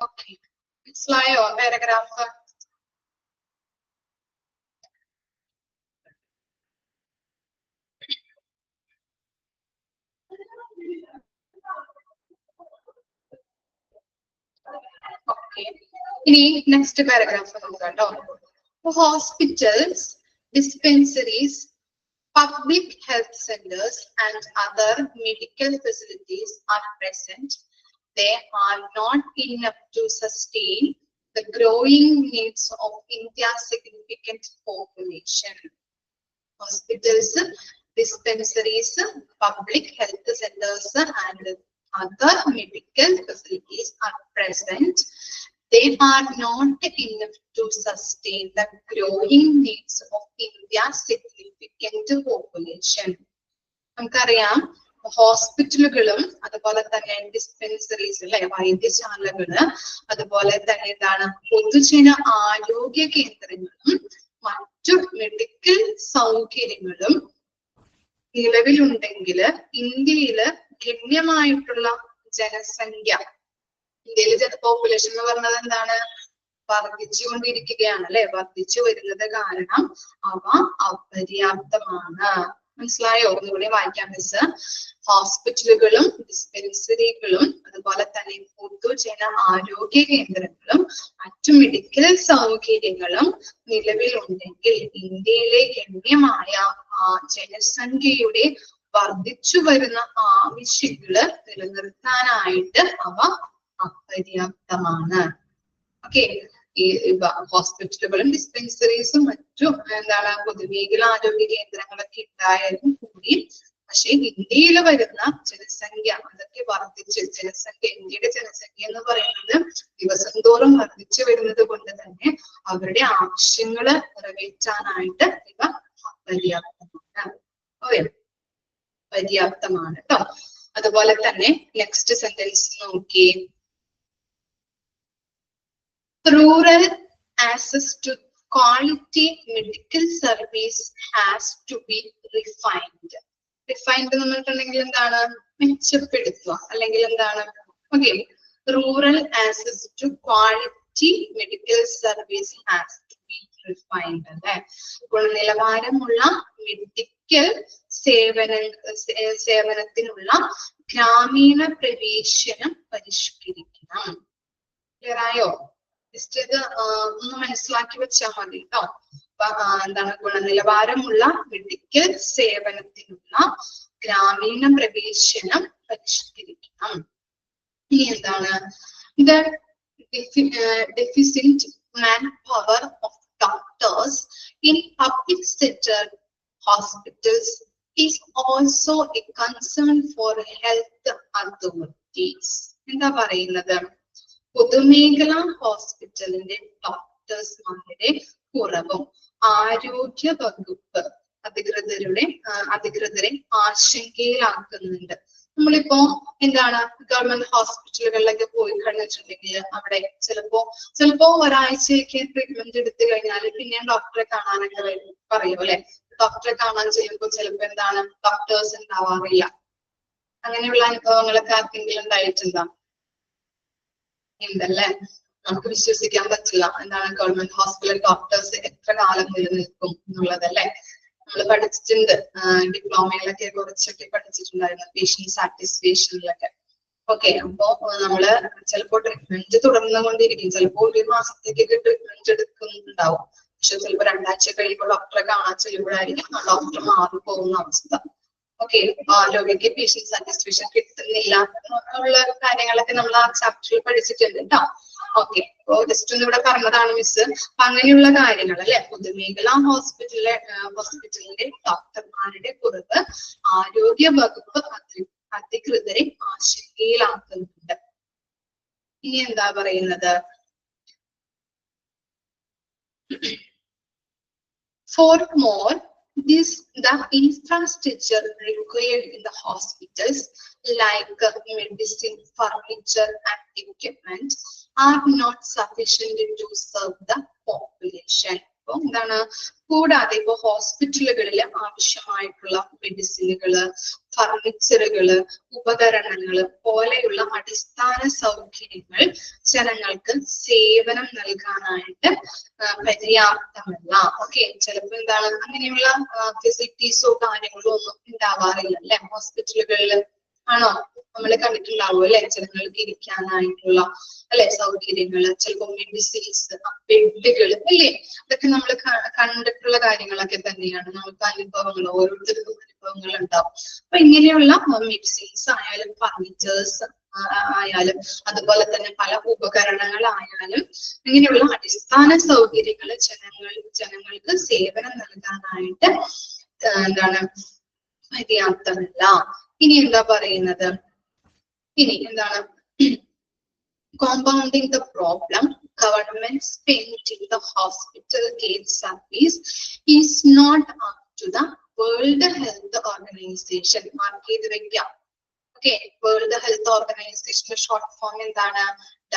ഓക്കെ, മനസ്സിലായോ പാരഗ്രാഫ്? Okay. ഇനി നെക്സ്റ്റ് പാരഗ്രാഫ് നോക്കാം കേട്ടോ. Hospitals, dispensaries, public health centers and other medical facilities are present. They are not enough to sustain the growing needs of India's significant population. Hospitals, dispensaries, public health centers and other medical facilities are present. They are not enough to sustain the growing needs of India's significant population. നമുക്കറിയാം ഹോസ്പിറ്റലുകളും അതുപോലെ തന്നെ dispensaries അല്ലെ, വൈദ്യശാലകള്, അതുപോലെ തന്നെ എന്താണ് പൊതുജന ആരോഗ്യ കേന്ദ്രങ്ങളും മറ്റു മെഡിക്കൽ സൗകര്യങ്ങളും നിലവിലുണ്ടെങ്കിൽ ഇന്ത്യയില് ഗണ്യമായിട്ടുള്ള ജനസംഖ്യ, ഇന്ത്യയിലെ പോപ്പുലേഷൻ എന്ന് പറഞ്ഞത് എന്താണ്, വർദ്ധിച്ചുകൊണ്ടിരിക്കുകയാണ് അല്ലെ, വർദ്ധിച്ചു വരുന്നത് കാരണം അവ അപര്യാപ്തമാണ്. മനസ്സിലായോ? ഒന്നുകൂടി വായിക്കാം മിസ്. ഹോസ്പിറ്റലുകളും ഡിസ്പെൻസറികളും അതുപോലെ തന്നെ പൊതുജന ആരോഗ്യ കേന്ദ്രങ്ങളും മറ്റു മെഡിക്കൽ സൗകര്യങ്ങളും നിലവിലുണ്ടെങ്കിൽ ഇന്ത്യയിലെ ഗണ്യമായ ജനസംഖ്യയുടെ വർദ്ധിച്ചു വരുന്ന ആവശ്യങ്ങള് നിലനിർത്താനായിട്ട് അവ അപര്യാപ്തമാണ്. ഓക്കെ, ഈ ഹോസ്പിറ്റലുകളും ഡിസ്പെൻസറീസും മറ്റും എന്താണ് പൊതുമേഖലാ ആരോഗ്യ കേന്ദ്രങ്ങളൊക്കെ ഉണ്ടായാലും കൂടി പക്ഷെ ഇന്ത്യയിൽ വരുന്ന ജനസംഖ്യ അതൊക്കെ വർദ്ധിച്ച്, ഇന്ത്യയുടെ ജനസംഖ്യ എന്ന് പറയുന്നത് ദിവസം തോറും വർദ്ധിച്ചു വരുന്നത് കൊണ്ട് തന്നെ അവരുടെ ആവശ്യങ്ങള് നിറവേറ്റാനായിട്ട് ഇവ അപര്യാപ്തമാണ്. പര്യാപ്തമാണ് കേട്ടോ. അതുപോലെ തന്നെ നെക്സ്റ്റ് സെന്റൻസ് നോക്കി. Rural access to quality medical service has to be refined. Refined എന്ന് പറഞ്ഞിട്ടുണ്ടെങ്കിൽ എന്താണ്, മെച്ചപ്പെടുത്തുക അല്ലെങ്കിൽ എന്താണ്. Okay, rural access to quality medical service has to be refined അല്ലെ. ഗുണനിലവാരമുള്ള മെഡിക്കൽ സേവനത്തിനുള്ള ഗ്രാമീണ പ്രവേശനം പരിഷ്കരിക്കണം. ക്ലിയർ ആയോ? ജസ്റ്റ് ഇത് ഒന്ന് മനസ്സിലാക്കി വെച്ചാൽ മതി കേട്ടോ. എന്താണ്, ഗുണനിലവാരമുള്ള മെഡിക്കൽ സേവനത്തിനുള്ള ഗ്രാമീണ പ്രവേശനം പരിഷ്കരിക്കണം. ഇനി എന്താണ്, the deficient manpower of doctors in public sector hospitals is also a concern for health authorities. എന്താ പറയുന്നത്, പൊതുമേഖലാ ഹോസ്പിറ്റലിന്റെ ഡോക്ടേഴ്സ്മാരുടെ കുറവും ആരോഗ്യ വകുപ്പ് അധികൃതരെ ആശങ്കയിലാക്കുന്നുണ്ട്. നമ്മളിപ്പോ എന്താണ് ഗവൺമെന്റ് ഹോസ്പിറ്റലുകളിലൊക്കെ പോയി കഴിഞ്ഞിട്ടുണ്ടെങ്കിൽ അവിടെ ചിലപ്പോ ഒരാഴ്ചയൊക്കെ ട്രീറ്റ്മെന്റ് എടുത്തു കഴിഞ്ഞാൽ പിന്നെ ഡോക്ടറെ കാണാനൊക്കെ പറയും അല്ലെ. ഡോക്ടറെ കാണാൻ ചെയ്യുമ്പോൾ ചിലപ്പോ എന്താണ് ഡോക്ടേഴ്സ് ഉണ്ടാവാറില്ല. അങ്ങനെയുള്ള അനുഭവങ്ങളൊക്കെ ആർക്കെങ്കിലും ഉണ്ടായിട്ടുണ്ടോ? ഉണ്ടല്ലേ. നമുക്ക് വിശ്വസിക്കാൻ പറ്റില്ല എന്താണ് ഗവൺമെന്റ് ഹോസ്പിറ്റൽ ഡോക്ടേഴ്സ് എത്ര കാലം നിലനിൽക്കും എന്നുള്ളതല്ലേ. നമ്മൾ പഠിച്ചിട്ടുണ്ട്, ഡിപ്ലോമയിലൊക്കെ കുറച്ചൊക്കെ പഠിച്ചിട്ടുണ്ടായിരുന്നു പേഷ്യന്റ് സാറ്റിസ്ഫാക്ഷനിലൊക്കെ. ഓക്കെ, അപ്പോ നമ്മള് ചിലപ്പോ ട്രീറ്റ്മെന്റ് തുടർന്നുകൊണ്ടിരിക്കും. ചിലപ്പോ ഒരു മാസത്തേക്കൊക്കെ ട്രീറ്റ്മെന്റ് എടുക്കുന്നുണ്ടാവും. പക്ഷെ ചിലപ്പോ 2 ആഴ്ച കഴിയുമ്പോൾ ഡോക്ടറെ കാണാൻ ചെല്ലുമ്പോഴായിരിക്കും ആ ഡോക്ടർ മാറി പോകുന്ന അവസ്ഥ. ഓക്കെ, രോഗിക്ക് പേഷ്യന്റ് സാറ്റിസ്ഫാക്ഷൻ കിട്ടുന്നില്ല എന്നുള്ള കാര്യങ്ങളൊക്കെ നമ്മൾ ആ ചാപ്റ്ററിൽ പഠിച്ചിട്ടുണ്ട് കേട്ടോ. ഓക്കെ, അപ്പോ ജസ്റ്റ് ഒന്ന് ഇവിടെ പറഞ്ഞതാണ് മിസ്. അപ്പൊ അങ്ങനെയുള്ള കാര്യങ്ങൾ അല്ലെ, പൊതുമേഖലാ ഹോസ്പിറ്റലിന്റെ ഡോക്ടർമാരുടെ കുറവ് ആരോഗ്യ വകുപ്പ് അധികൃതരെ ആശങ്കയിലാക്കുന്നുണ്ട്. ഇനി എന്താ പറയുന്നത്, furthermore, the infrastructure required in the hospitals like medicine, furniture and equipment are not sufficient to serve the population. അപ്പൊ എന്താണ്, കൂടാതെ ഇപ്പൊ ഹോസ്പിറ്റലുകളിൽ ആവശ്യമായിട്ടുള്ള മെഡിസിനുകള്, ഫർണിച്ചറുകള്, ഉപകരണങ്ങള് പോലെയുള്ള അടിസ്ഥാന സൗകര്യങ്ങൾ ജനങ്ങൾക്ക് സേവനം നൽകാനായിട്ട് പര്യാപ്തമല്ല. ഓക്കെ, ചിലപ്പോൾ എന്താണ് അങ്ങനെയുള്ള ഫെസിലിറ്റീസോ കാര്യങ്ങളോ ഒന്നും ഉണ്ടാവാറില്ല അല്ലെ ഹോസ്പിറ്റലുകളിൽ. ആണോ? നമ്മൾ കണ്ടിട്ടുണ്ടാവും അല്ലെ, ജനങ്ങൾക്ക് ഇരിക്കാനായിട്ടുള്ള അല്ലെ സൗകര്യങ്ങള്, ചിലപ്പോൾ മെഡിസിൻസ്, ബെഡുകൾ അല്ലേ, അതൊക്കെ നമ്മൾ കണ്ടിട്ടുള്ള കാര്യങ്ങളൊക്കെ തന്നെയാണ്. നമുക്ക് അനുഭവങ്ങൾ, ഓരോരുത്തർക്കും അനുഭവങ്ങൾ ഉണ്ടാവും. അപ്പൊ ഇങ്ങനെയുള്ള മെഡിസിൻസ് ആയാലും ഫർണിച്ചേഴ്സ് ആയാലും അതുപോലെ തന്നെ പല ഉപകരണങ്ങളായാലും ഇങ്ങനെയുള്ള അടിസ്ഥാന സൗകര്യങ്ങൾ ജനങ്ങൾക്ക് സേവനം നൽകാനായിട്ട് എന്താണ് പര്യാപ്തമല്ല. ഇനി എന്താ പറയുന്നത്? ഇനി എന്താണ്? Compounding the problem, government spending the hospital gate service is not up to the World Health Organization. Mark ചെയ്ത് വെക്കാം. ഓക്കെ, വേൾഡ് ഹെൽത്ത് ഓർഗനൈസേഷന്റെ ഷോർട്ട് ഫോം എന്താണ്?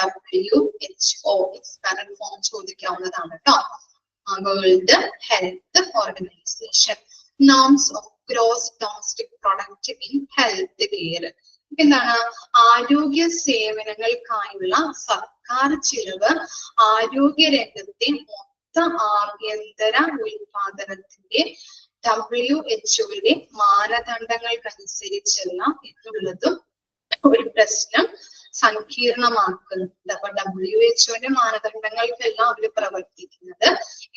WHO. എക്സ്പാൻഡ് ഫോം ചോദിക്കാവുന്നതാണ് കേട്ടോ. World health organisation. Norms of gross domestic product in health care. എന്താണ്? ആരോഗ്യ സേവനങ്ങൾക്കായുള്ള സർക്കാർ ചിലവ് ആരോഗ്യ രംഗത്തെ മൊത്ത ആഭ്യന്തര ഉൽപാദനത്തിന്റെ WHO മാനദണ്ഡങ്ങൾക്കനുസരിച്ചല്ല എന്നുള്ളതും ഒരു പ്രശ്നം സങ്കീർണമാക്കുന്നുണ്ട്. അപ്പൊ WHO മാനദണ്ഡങ്ങൾക്കെല്ലാം അവർ പ്രവർത്തിക്കുന്നത്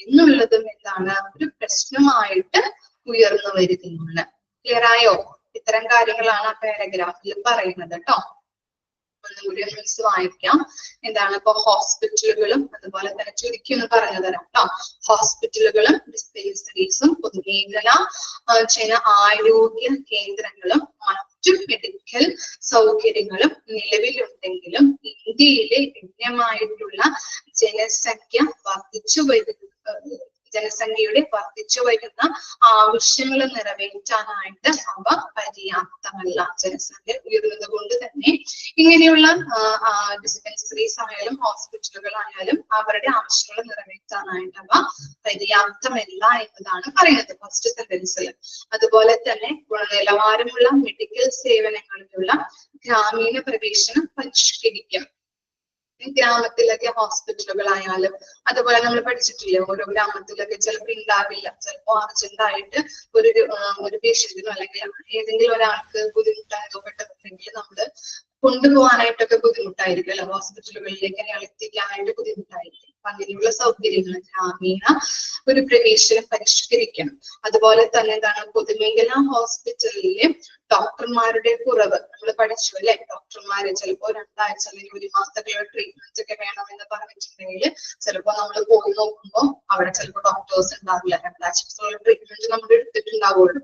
എന്നുള്ളതും എന്താണ് ഒരു പ്രശ്നമായിട്ട് ഉയർന്നു വരുന്നുണ്ട്. ക്ലിയർ ആയോ? ഇത്തരം കാര്യങ്ങളാണ് ആ പാരഗ്രാഫിൽ പറയുന്നത് കേട്ടോ. ഒന്നുകൂടി മിസ് വായിക്കാം. എന്താണ് ഇപ്പൊ ഹോസ്പിറ്റലുകളും അതുപോലെ തന്നെ ചുരുക്കി ഒന്ന് പറഞ്ഞു തരാം കേട്ടോ. ഹോസ്പിറ്റലുകളും ഡിസ്പെൻസറീസും പൊതുമേഖല ചില ആരോഗ്യ കേന്ദ്രങ്ങളും മറ്റു മെഡിക്കൽ സൗകര്യങ്ങളും നിലവിലുണ്ടെങ്കിലും ഇന്ത്യയിലെ ഗണ്യമായിട്ടുള്ള ജനസംഖ്യയുടെ വർദ്ധിച്ചു വരുന്ന ആവശ്യങ്ങൾ നിറവേറ്റാനായിട്ട് അവ പര്യാപ്തമല്ല. ജനസംഖ്യ ഉയർന്നത് കൊണ്ട് തന്നെ ഇങ്ങനെയുള്ള ഡിസ്പെൻസറീസ് ആയാലും ഹോസ്പിറ്റലുകളായാലും അവരുടെ ആവശ്യങ്ങൾ നിറവേറ്റാനായിട്ട് അവ പര്യാപ്തമല്ല എന്നതാണ് പറയുന്നത് ഫസ്റ്റ് സെന്റൻസിൽ. അതുപോലെ തന്നെ ഗുണനിലവാരമുള്ള മെഡിക്കൽ സേവനങ്ങളിലുള്ള ഗ്രാമീണ പ്രവേശനം പരിഷ്കരിക്കണം. ഗ്രാമത്തിലൊക്കെ ഹോസ്പിറ്റലുകളായാലും അതുപോലെ നമ്മൾ പഠിച്ചിട്ടില്ലേ, ഓരോ ഗ്രാമത്തിലൊക്കെ ചിലപ്പോൾ ഉണ്ടാവില്ല. ചിലപ്പോൾ അർജന്റായിട്ട് ഒരു പേഷ്യന്റിനോ അല്ലെങ്കിൽ ഏതെങ്കിലും ഒരാൾക്ക് ബുദ്ധിമുട്ട് അനുഭവപ്പെട്ടിട്ടുണ്ടെങ്കിൽ നമ്മള് കൊണ്ടുപോകാനായിട്ടൊക്കെ ബുദ്ധിമുട്ടായിരിക്കും അല്ലെ, ഹോസ്പിറ്റലുകളിലേക്ക് എത്തിക്കാനായിട്ട് ബുദ്ധിമുട്ടായിരിക്കും. അപ്പൊ അങ്ങനെയുള്ള സൗകര്യങ്ങൾ ഗ്രാമീണ ഒരു പ്രവേശനം പരിഷ്കരിക്കണം. അതുപോലെ തന്നെ എന്താണ് പൊതുമേഖലാ ഹോസ്പിറ്റലിലെ ഡോക്ടർമാരുടെ കുറവ് നമ്മൾ പഠിച്ചു അല്ലെ. ഡോക്ടർമാര് ചിലപ്പോ 2 ആഴ്ച അല്ലെങ്കിൽ 1 മാസത്തേക്കുള്ള ട്രീറ്റ്മെന്റ് ഒക്കെ വേണമെന്ന് പറഞ്ഞിട്ടുണ്ടെങ്കിൽ ചിലപ്പോ നമ്മൾ പോയി നോക്കുമ്പോൾ അവിടെ ചിലപ്പോൾ ഡോക്ടേഴ്സ് ഉണ്ടാവില്ല. 2 ആഴ്ചക്കുള്ള ട്രീറ്റ്മെന്റ് നമ്മൾ എടുത്തിട്ടുണ്ടാവുള്ളൂ.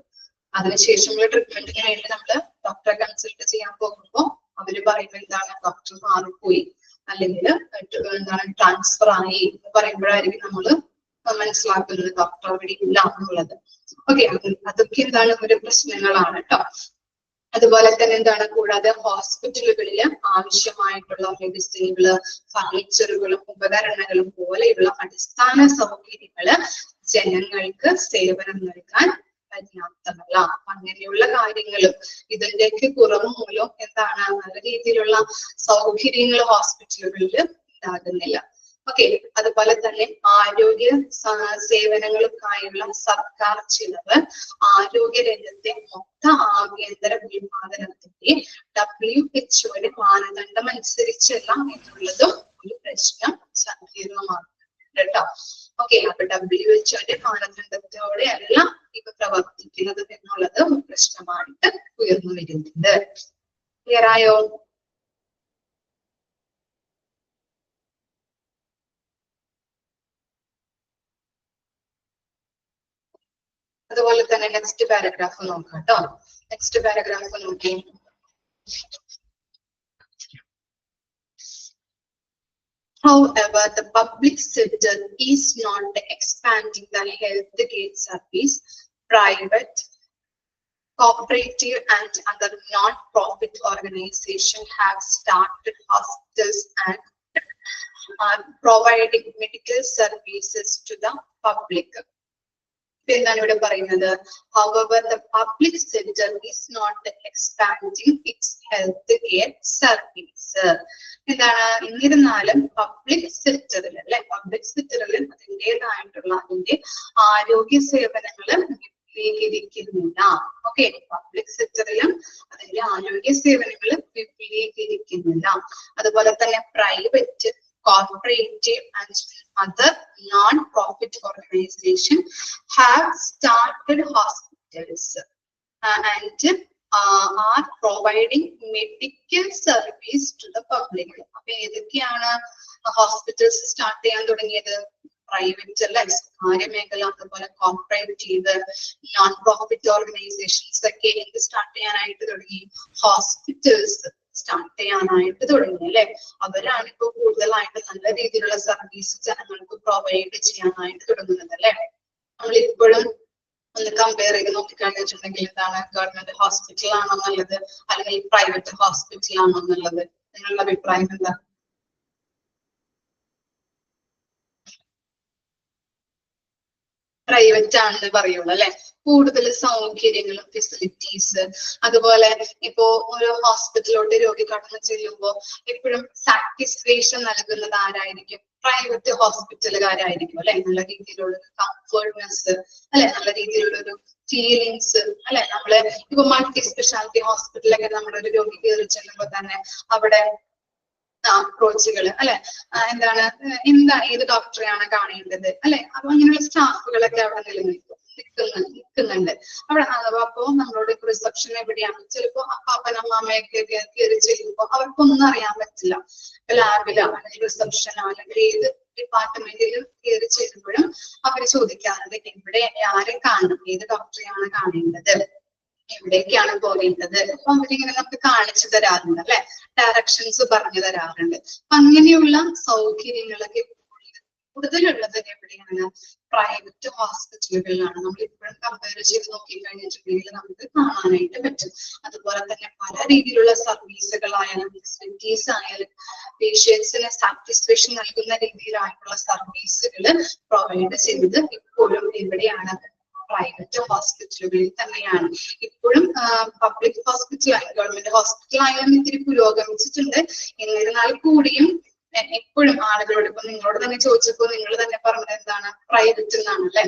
അതിനുശേഷമുള്ള ട്രീറ്റ്മെന്റിന് വേണ്ടി നമ്മൾ ഡോക്ടറെ കൺസൾട്ട് ചെയ്യാൻ പോകുമ്പോൾ അവര് പറയുമ്പോൾ എന്താണ് ഡോക്ടർ മാറിപ്പോയി അല്ലെങ്കിൽ എന്താണ് ട്രാൻസ്ഫർ ആയി എന്ന് പറയുമ്പോഴായിരിക്കും നമ്മള് മനസ്സിലാക്കുന്നത് ഡോക്ടർ അവിടെ ഇല്ല എന്നുള്ളത്. ഓക്കെ, അതൊക്കെ എന്താണ് ഒരു പ്രശ്നങ്ങളാണ് കേട്ടോ. അതുപോലെ തന്നെ എന്താണ് കൂടാതെ ഹോസ്പിറ്റലുകളിൽ ആവശ്യമായിട്ടുള്ള മെഡിസിനുകള്, ഫർണിച്ചറുകളും ഉപകരണങ്ങളും പോലെയുള്ള അടിസ്ഥാന സൗകര്യങ്ങള് ജനങ്ങൾക്ക് സേവനം നൽകാൻ പര്യാപ്തമല്ല. അങ്ങനെയുള്ള കാര്യങ്ങളും ഇതിന്റെയൊക്കെ കുറവ് മൂലം എന്താണ് നല്ല രീതിയിലുള്ള സൗകര്യങ്ങൾ ഹോസ്പിറ്റലുകളിൽ ഉണ്ടാകുന്നില്ല. ഓക്കെ, അതുപോലെ തന്നെ ആരോഗ്യ സേവനങ്ങൾക്കായുള്ള സർക്കാർ ചിലവ് ആരോഗ്യ രംഗത്തെ മൊത്ത ആഭ്യന്തര ഉൽപാദനത്തിന്റെ WHO മാനദണ്ഡം അനുസരിച്ചല്ല എന്നുള്ളതും ഒരു പ്രശ്നം സങ്കീർണമാണ് കേട്ടോ. ഓക്കെ, അപ്പൊ WHO മാനദണ്ഡത്തോടെ അല്ല ഇപ്പൊ പ്രവർത്തിക്കുന്നത് എന്നുള്ളത് പ്രശ്നമായിട്ട് ഉയർന്നു വരുന്നുണ്ട്. ക്ലിയർ ആയോ? അതുപോലെ തന്നെ നെക്സ്റ്റ് പാരഗ്രാഫ് നോക്കാം കേട്ടോ. നെക്സ്റ്റ് പാരഗ്രാഫ് നോക്കി. However, the public sector is not expanding the health care service. Private, cooperative and other non-profit organizations have started hospitals and are providing medical services to the public. എന്താണ് ഇവിടെ പറയുന്നത്? However, the public sector is not expanding its health care service. എന്താണ്? എന്നിരുന്നാലും public സെക്ടറിൽ അല്ലെ, public സെക്ടറിൽ അതിൻ്റെതായിട്ടുള്ള അതിന്റെ ആരോഗ്യ സേവനങ്ങൾ വിപുലീകരിക്കുന്നില്ല. ഓക്കെ, പബ്ലിക് സെക്ടറിലും അതിന്റെ ആരോഗ്യ സേവനങ്ങൾ വിപുലീകരിക്കുന്നില്ല. അതുപോലെ തന്നെ private, cooperative and other non-profit organizations have started hospitals and are providing medical service to the public. അപ്പൊ ഏതൊക്കെയാണ് ഹോസ്പിറ്റൽസ് സ്റ്റാർട്ട് ചെയ്യാൻ തുടങ്ങിയത്? പ്രൈവറ്റ് അല്ലെ, സ്വകാര്യ മേഖല, അതുപോലെ കോർപ്പറേറ്റീവ്, നോൺ പ്രോഫിറ്റ് ഓർഗനൈസേഷൻസ് ഒക്കെ എന്ത് സ്റ്റാർട്ട് ചെയ്യാനായിട്ട് തുടങ്ങി? ഹോസ്പിറ്റൽസ് സ്റ്റാർട്ട് ചെയ്യാനായിട്ട് തുടങ്ങി അല്ലെ. അവരാണ് ഇപ്പൊ കൂടുതലായിട്ട് നല്ല രീതിയിലുള്ള സർവീസ് ജനങ്ങൾക്ക് പ്രൊവൈഡ് ചെയ്യാനായിട്ട് തുടങ്ങുന്നത് അല്ലെ. നമ്മൾ ഇപ്പോഴും ഒന്ന് കമ്പയർ ചെയ്ത് നോക്കിക്കഴിഞ്ഞിട്ടുണ്ടെങ്കിൽ എന്താണ്, ഗവൺമെന്റ് ഹോസ്പിറ്റൽ ആണോ നല്ലത് അല്ലെങ്കിൽ പ്രൈവറ്റ് ഹോസ്പിറ്റൽ ആണോ നല്ലത്? നിങ്ങളുടെ അഭിപ്രായം എന്താ? പ്രൈവറ്റ് ആണെന്ന് പറയുള്ളൂ അല്ലെ. കൂടുതൽ സൗകര്യങ്ങളും ഫെസിലിറ്റീസ്, അതുപോലെ ഇപ്പോ ഒരു ഹോസ്പിറ്റലിലോട്ട് രോഗി കടന്നു ചെല്ലുമ്പോൾ എപ്പോഴും സാറ്റിസ്ഫാക്ഷൻ നൽകുന്നത് ആരായിരിക്കും? പ്രൈവറ്റ് ഹോസ്പിറ്റലുകാരായിരിക്കും അല്ലെ. നല്ല രീതിയിലുള്ള കംഫർട്ട്നെസ് അല്ലെ, നല്ല രീതിയിലുള്ള ഒരു ഫീലിങ്സ് അല്ലെ. നമ്മള് ഇപ്പൊ മൾട്ടി സ്പെഷ്യാലിറ്റി ഹോസ്പിറ്റലൊക്കെ നമ്മുടെ ഒരു രോഗി കയറി ചെല്ലുമ്പോൾ തന്നെ അവിടെ അപ്രോച്ചുകൾ അല്ലെ, എന്താണ്, ഏത് ഡോക്ടറെയാണ് കാണേണ്ടത് അല്ലെ, അപ്പൊ അങ്ങനെയുള്ള സ്റ്റാഫുകളൊക്കെ അവിടെ നിൽക്കുന്നുണ്ട് അവിടെ. അപ്പോ നമ്മളോട് റിസപ്ഷൻ എവിടെയാണ്, ചിലപ്പോ അപ്പാപ്പനമ്മയൊക്കെ കയറി ചെല്ലുമ്പോ അവർക്കൊന്നും അറിയാൻ പറ്റില്ല. ലാബിലോ അല്ലെങ്കിൽ റിസപ്ഷനോ അല്ലെങ്കിൽ ഏത് ഡിപ്പാർട്ട്മെന്റിലും കയറി ചെല്ലുമ്പോഴും അവര് ചോദിക്കാറുണ്ട് ഇവിടെ ആരെ കാണണം, ഏത് ഡോക്ടറെയാണ് കാണേണ്ടത്, എവിടേക്കാണ് പോകേണ്ടത്. അപ്പൊ അവരിങ്ങനെ നമുക്ക് കാണിച്ചു തരാറുണ്ട് അല്ലെ, ഡയറക്ഷൻസ് പറഞ്ഞു തരാറുണ്ട്. അങ്ങനെയുള്ള സൗകര്യങ്ങളൊക്കെ കൂടുതലുള്ളത് എവിടെയാണ്? പ്രൈവറ്റ് ഹോസ്പിറ്റലുകളിലാണ്. നമ്മൾ ഇപ്പോഴും കമ്പയർ ചെയ്ത് നോക്കിക്കഴിഞ്ഞിട്ടുണ്ടെങ്കിൽ നമുക്ക് കാണാനായിട്ട് പറ്റും. അതുപോലെ തന്നെ പല രീതിയിലുള്ള സർവീസുകളായാലും ഫെസിലിറ്റീസ് ആയാലും പേഷ്യൻസിന് സാറ്റിസ്ഫാക്ഷൻ നൽകുന്ന രീതിയിലായിട്ടുള്ള സർവീസുകൾ പ്രൊവൈഡ് ചെയ്തത് ഇപ്പോഴും എവിടെയാണ്? പ്രൈവറ്റ് ഹോസ്പിറ്റലുകളിൽ തന്നെയാണ്. ഇപ്പോഴും പബ്ലിക് ഹോസ്പിറ്റൽ, ഗവൺമെന്റ് ഹോസ്പിറ്റൽ ആയാലും ഇത്തിരി പുരോഗമിച്ചിട്ടുണ്ട്. എന്നിരുന്നാൽ കൂടിയും എപ്പോഴും ആളുകളോട്, ഇപ്പൊ നിങ്ങളോട് തന്നെ ചോദിച്ചപ്പോ നിങ്ങൾ തന്നെ പറഞ്ഞത് എന്താണ്? പ്രൈവറ്റ് എന്നാണ് അല്ലെ.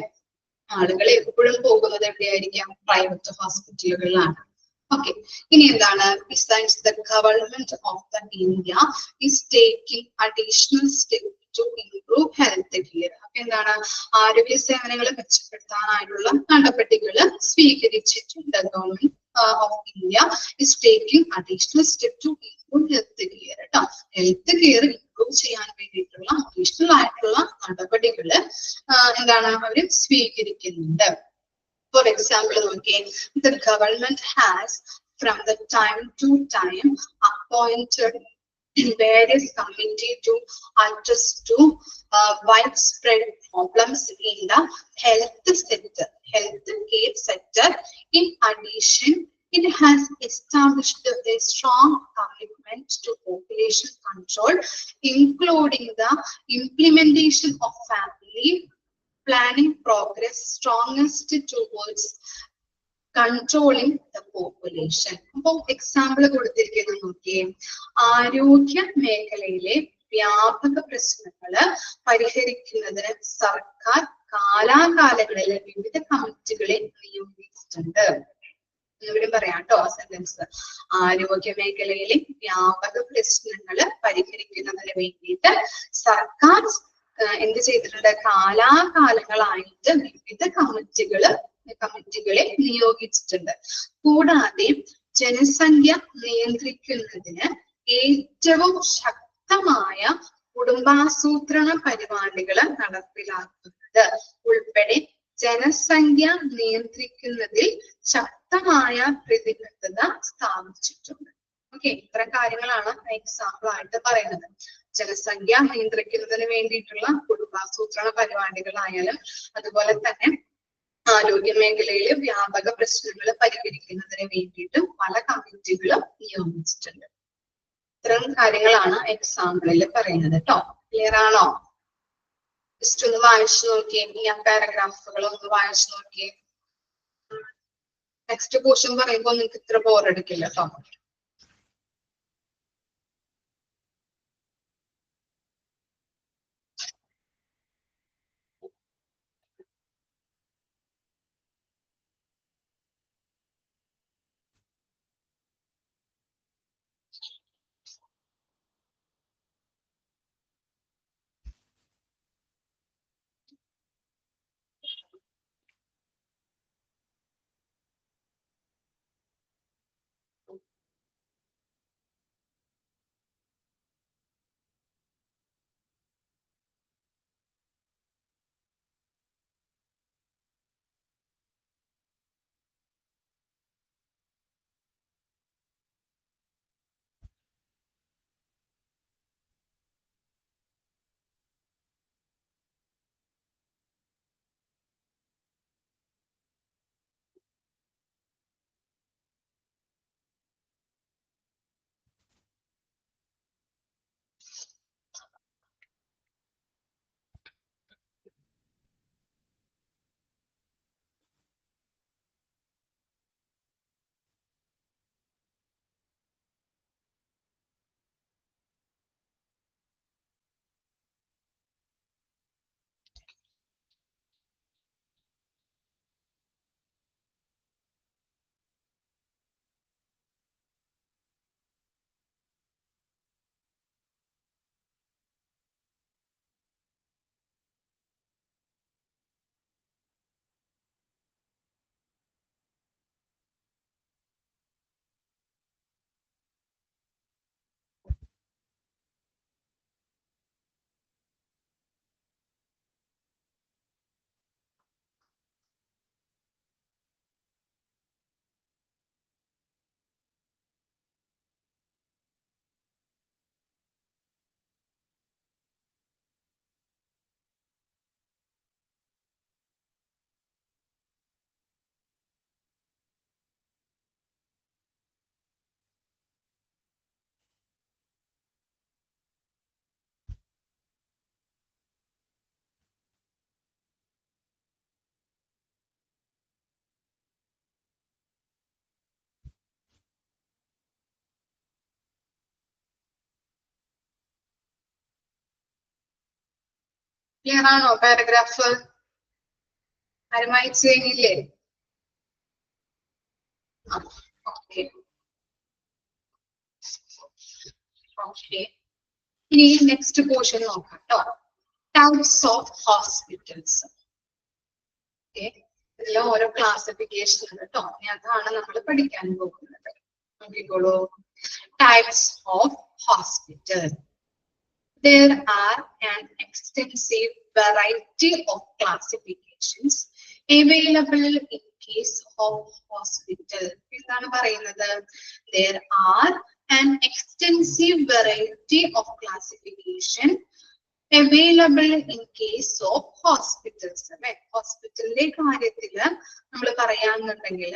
ആളുകൾ എപ്പോഴും പോകുന്നത് എവിടെയായിരിക്കാം? പ്രൈവറ്റ് ഹോസ്പിറ്റലുകളിലാണ്. ഓക്കെ, ഇനി എന്താണ്? Besides the government of the India is taking additional step to improve health care. അപ്പൊ എന്താണ്? ആരോഗ്യ സേവനങ്ങൾ മെച്ചപ്പെടുത്താനായിട്ടുള്ള നടപടികൾ സ്വീകരിച്ചിട്ടുണ്ട്. Government of India is taking additional step to improve health care. കേട്ടോ, ഹെൽത്ത് കെയർ ഇംപ്രൂവ് ചെയ്യാൻ വേണ്ടിയിട്ടുള്ള അഡീഷണൽ ആയിട്ടുള്ള നടപടികൾ എന്താണ് അവര് സ്വീകരിക്കുന്നുണ്ട്. For example, okay, the government has from the time to time appointed various committee to address to widespread problems in the health care sector. In addition, it has established a strong commitment to population control, including the implementation of family planning progress strongest towards controlling the population. അപ്പൊ example കൊടുത്തിരിക്കുന്നത് നോക്കിയേ. ആരോഗ്യ മേഖലയിലെ വ്യാപക പ്രശ്നങ്ങള് പരിഹരിക്കുന്നതിന് സർക്കാർ കാലാകാലങ്ങളിൽ വിവിധ കമ്മിറ്റികളെ നിയോഗിച്ചിട്ടുണ്ട്. ഇവിടെ പറയാം കേട്ടോ സെന്റൻസ്. ആരോഗ്യ മേഖലയിലെ വ്യാപക പ്രശ്നങ്ങള് പരിഹരിക്കുന്നതിന് വേണ്ടിയിട്ട് സർക്കാർ എന്ത് ചെയ്തിട്ടുണ്ട്? കാലാകാലങ്ങളായിട്ട് വിവിധ കമ്മിറ്റികളെ നിയോഗിച്ചിട്ടുണ്ട്. കൂടാതെ ജനസംഖ്യ നിയന്ത്രിക്കുന്നതിന് ഏറ്റവും ശക്തമായ കുടുംബാസൂത്രണ പരിപാടികൾ നടപ്പിലാക്കുന്നത് ഉൾപ്പെടെ ജനസംഖ്യ നിയന്ത്രിക്കുന്നതിൽ ശക്തമായ പ്രതിബദ്ധത സ്ഥാപിച്ചിട്ടുണ്ട്. ഓക്കെ, ഇത്തരം കാര്യങ്ങളാണ് എക്സാമ്പിൾ ആയിട്ട് പറയുന്നത്. ജനസംഖ്യ നിയന്ത്രിക്കുന്നതിന് വേണ്ടിയിട്ടുള്ള കുടുംബാസൂത്രണ പരിപാടികളായാലും അതുപോലെ തന്നെ ആരോഗ്യ മേഖലയിലെ വ്യാപക പ്രശ്നങ്ങൾ പരിഹരിക്കുന്നതിന് വേണ്ടിയിട്ട് പല കമ്മിറ്റികളും നിയോഗിച്ചിട്ടുണ്ട്. ഇത്തരം കാര്യങ്ങളാണ് എക്സാമ്പിളിൽ പറയുന്നത് കേട്ടോ. ക്ലിയർ ആണോ? ജസ്റ്റ് ഒന്ന് വായിച്ചു നോക്കിയേ, ഈ പാരഗ്രാഫുകൾ ഒന്ന് വായിച്ചു നോക്കിയേ. നെക്സ്റ്റ് പോർഷൻ പറയുമ്പോൾ നിങ്ങൾക്ക് ഇത്ര ബോറടിക്കില്ല കേട്ടോ. ക്ലിയർ ആണോ പാരഗ്രാഫ്? ആരും വായിച്ചു കഴിഞ്ഞില്ലേ? Okay okay. ഇനി നെക്സ്റ്റ് പോർഷൻ നോക്കാം കേട്ടോ. Types of hospitals. ഓക്കെ, ഇതിൽ ഓരോ ക്ലാസിഫിക്കേഷൻ ഉണ്ട് കേട്ടോ. അതാണ് നമ്മൾ പഠിക്കാൻ പോകുന്നത്. നോക്കിക്കോളൂ. Types of hospital. There are an extensive variety of classifications available in case of hospital. എന്താണ് പറയുന്നത്? There are an extensive variety of classification available in case of hospitals. അല്ലെ, ഹോസ്പിറ്റലിന്റെ കാര്യത്തില് നമ്മൾ പറയാന്നുണ്ടെങ്കിൽ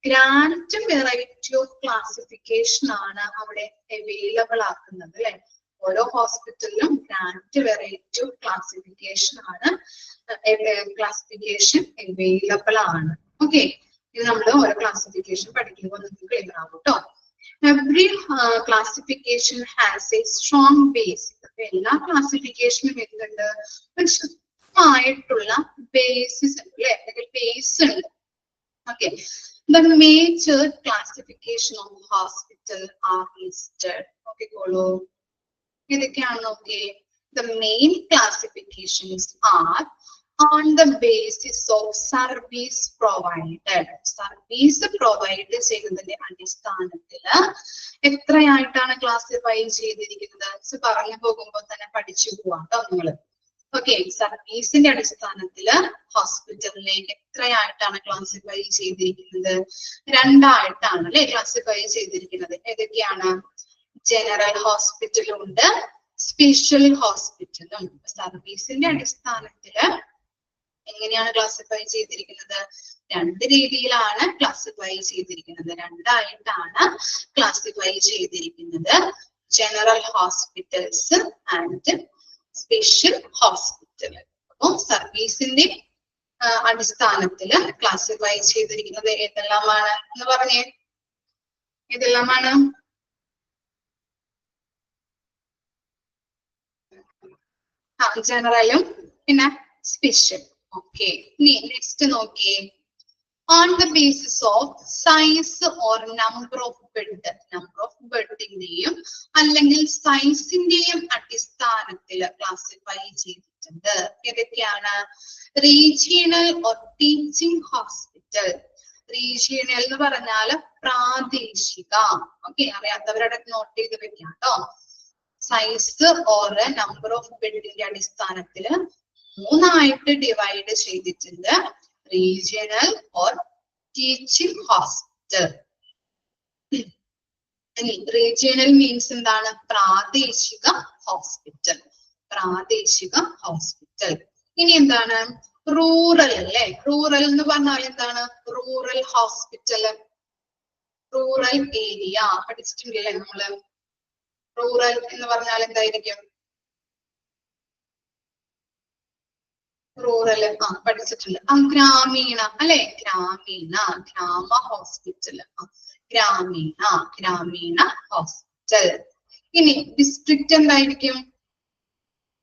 ഗ്രാൻഡ് വെറൈറ്റി ഓഫ് ക്ലാസിഫിക്കേഷൻ ആണ് അവിടെ available ആക്കുന്നത്. അല്ലെ, ഓരോ ഹോസ്പിറ്റലിലും ഗ്രാൻഡ് വെറൈറ്റി ഓഫ് ക്ലാസിഫിക്കേഷൻ ആണ്, ക്ലാസിഫിക്കേഷൻ അവൈലബിൾ ആണ്. ഓക്കെ, ഇത് നമ്മൾ ഓരോ ക്ലാസിഫിക്കേഷൻ പഠിക്കുമ്പോൾ നിങ്ങൾക്ക് ക്ലിയർ ആവും കേട്ടോ. Every classification has A strong base. എല്ലാ ക്ലാസിഫിക്കേഷനും എന്തുണ്ട്? ഒരു ശക്തമായിട്ടുള്ള ബേസിസ് ഉണ്ട്, അല്ലെ, അല്ലെങ്കിൽ ബേസ് ഉണ്ട്. Okay, the major classification of hospital are listed. നോക്കിക്കോളൂ, ഇതൊക്കെയാണ് നോക്കിയേ. The main classifications are on the basis of service provided. Service provide ചെയ്യുന്നതിന്റെ അടിസ്ഥാനത്തില് എത്രയായിട്ടാണ് ക്ലാസിഫൈ ചെയ്തിരിക്കുന്നത്? പറഞ്ഞു പോകുമ്പോൾ തന്നെ പഠിച്ചു പോവാട്ടോ നിങ്ങള്. ഓക്കെ, സർവീസിന്റെ അടിസ്ഥാനത്തില് ഹോസ്പിറ്റലിനെ എത്രയായിട്ടാണ് ക്ലാസിഫൈ ചെയ്തിരിക്കുന്നത്? രണ്ടായിട്ടാണ് അല്ലെ ക്ലാസിഫൈ ചെയ്തിരിക്കുന്നത്. ഏതൊക്കെയാണ്? ജനറൽ ഹോസ്പിറ്റലും ഉണ്ട്, സ്പെഷ്യൽ ഹോസ്പിറ്റലും. സർവീസിന്റെ അടിസ്ഥാനത്തില് എങ്ങനെയാണ് ക്ലാസിഫൈ ചെയ്തിരിക്കുന്നത്? രണ്ട് രീതിയിലാണ് ക്ലാസിഫൈ ചെയ്തിരിക്കുന്നത്, രണ്ടായിട്ടാണ് ക്ലാസിഫൈ ചെയ്തിരിക്കുന്നത്. General hospitals and special hospital. അപ്പൊ സർവീസിന്റെ അടിസ്ഥാനത്തില് ക്ലാസിഫൈ ചെയ്തിരിക്കുന്നത് ഏതെല്ലാമാണ് എന്ന് പറഞ്ഞേ? ഏതെല്ലാമാണ്? ജനറലും പിന്നെ സ്പെഷ്യൽ. ഓക്കെ, ഇനി നെക്സ്റ്റ് നോക്കിയേ. On the basis of size or number of bed, number of bedന്റെയും അല്ലെങ്കിൽ സൈസിന്റെയും അടിസ്ഥാനത്തിൽ ക്ലാസിഫൈ ചെയ്തിട്ടുണ്ട്. ഏതൊക്കെയാണ്? Regional or teaching hospital. Regional എന്ന് പറഞ്ഞാൽ പ്രാദേശിക. ഓക്കെ, അറിയാത്തവരുടെ നോട്ട് ചെയ്ത് വെക്കാം കേട്ടോ. സൈസ് ഓർ നമ്പർ ഓഫ് ബെഡിന്റെ അടിസ്ഥാനത്തിൽ മൂന്നായിട്ട് ഡിവൈഡ് ചെയ്തിട്ടുണ്ട്. Regional or teaching hospital. Regional means എന്താണ്? പ്രാദേശിക ഹോസ്പിറ്റൽ. പ്രാദേശിക ഹോസ്പിറ്റൽ. ഇനി എന്താണ്? റൂറൽ അല്ലേ? റൂറൽ എന്ന് പറഞ്ഞാൽ എന്താണ്? Rural hospital. റൂറൽ ഏരിയ പഠിച്ചിട്ടുണ്ടല്ലേ നമ്മള്? റൂറൽ എന്ന് പറഞ്ഞാൽ എന്തായിരിക്കും? റൂറൽ പഠിച്ചിട്ടുണ്ട്. ഗ്രാമീണ അല്ലെ? ഗ്രാമീണ, ഗ്രാമ ഹോസ്പിറ്റൽ. ഗ്രാമീണ ഹോസ്പിറ്റൽ. ഇനി ഡിസ്ട്രിക്റ്റ് എന്തായിരിക്കും?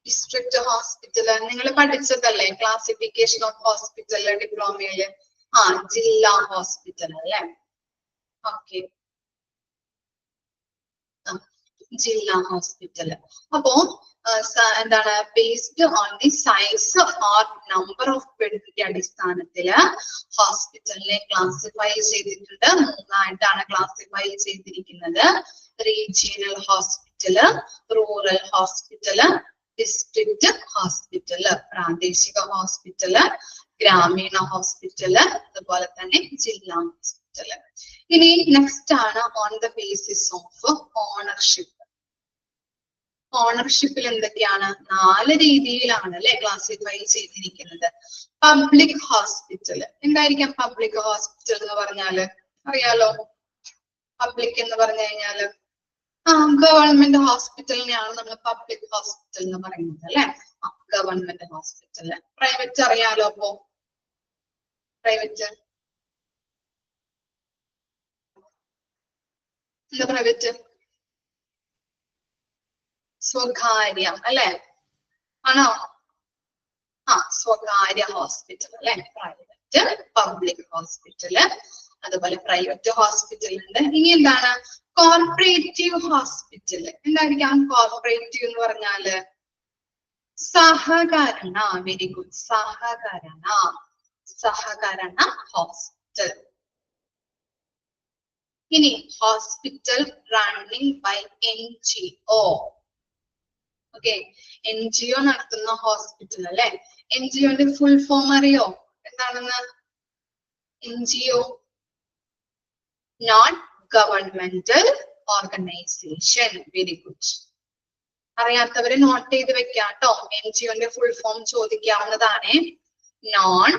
ഡിസ്ട്രിക്ട് ഹോസ്പിറ്റൽ നിങ്ങൾ പഠിച്ചതല്ലേ? ക്ലാസിഫിക്കേഷൻ ഓഫ് ഹോസ്പിറ്റൽ ഡിപ്ലോമയില്. ജില്ലാ ഹോസ്പിറ്റൽ അല്ലെ? ഓക്കെ, ജില്ലാ ഹോസ്പിറ്റൽ. അപ്പോ എന്താണ്? Based on the size or number of ബെഡിന്റെ അടിസ്ഥാനത്തില് ഹോസ്പിറ്റലിനെ ക്ലാസിഫൈ ചെയ്തിട്ടുണ്ട്. മൂന്നായിട്ടാണ് ക്ലാസിഫൈ ചെയ്തിരിക്കുന്നത്. Regional hospital, rural hospital, district hospital. പ്രാദേശിക ഹോസ്പിറ്റല്, ഗ്രാമീണ ഹോസ്പിറ്റല്, അതുപോലെ തന്നെ ജില്ലാ ഹോസ്പിറ്റല്. ഇനി നെക്സ്റ്റ് ആണ് on the basis of ownership. ഓണർഷിപ്പിൽ എന്തൊക്കെയാണ്? 4 രീതിയിലാണ് അല്ലെ ക്ലാസിഫൈ ചെയ്തിരിക്കുന്നത്. Public hospital. എന്തായിരിക്കാം പബ്ലിക് ഹോസ്പിറ്റൽ എന്ന് പറഞ്ഞാല്? അറിയാലോ, പബ്ലിക് എന്ന് പറഞ്ഞു കഴിഞ്ഞാല് ഗവൺമെന്റ് ഹോസ്പിറ്റലിനെയാണ് നമ്മൾ പബ്ലിക് ഹോസ്പിറ്റൽ എന്ന് പറയുന്നത് അല്ലെ? Government hospital. പ്രൈവറ്റ് അറിയാലോ. അപ്പോ പ്രൈവറ്റ് എന്താ? പ്രൈവറ്റ് സ്വകാര്യം അല്ലെ? ആണോ? സ്വകാര്യ ഹോസ്പിറ്റൽ അല്ലെ? പ്രൈവറ്റ്, പബ്ലിക് ഹോസ്പിറ്റല്, അതുപോലെ പ്രൈവറ്റ് ഹോസ്പിറ്റൽ ഉണ്ട്. ഇനി എന്താണ്? Corporative hospital. എന്തായിരിക്കാം കോർപ്പറേറ്റീവ് എന്ന് പറഞ്ഞാല്? സഹകരണ. വെരി ഗുഡ്, സഹകരണ ഹോസ്പിറ്റൽ. ഇനി hospital running by NGO. Okay, NGO നടത്തുന്ന ഹോസ്പിറ്റൽ അല്ലെ? NGOന്റെ ഫുൾ ഫോം അറിയോ? എന്താണെന്ന്? NGO, non governmental organization. Very good. അറിയാത്തവര് നോട്ട് ചെയ്ത് വെക്കാം കേട്ടോ. NGOന്റെ ഫുൾ ഫോം ചോദിക്കാവുന്നതാണ്. Non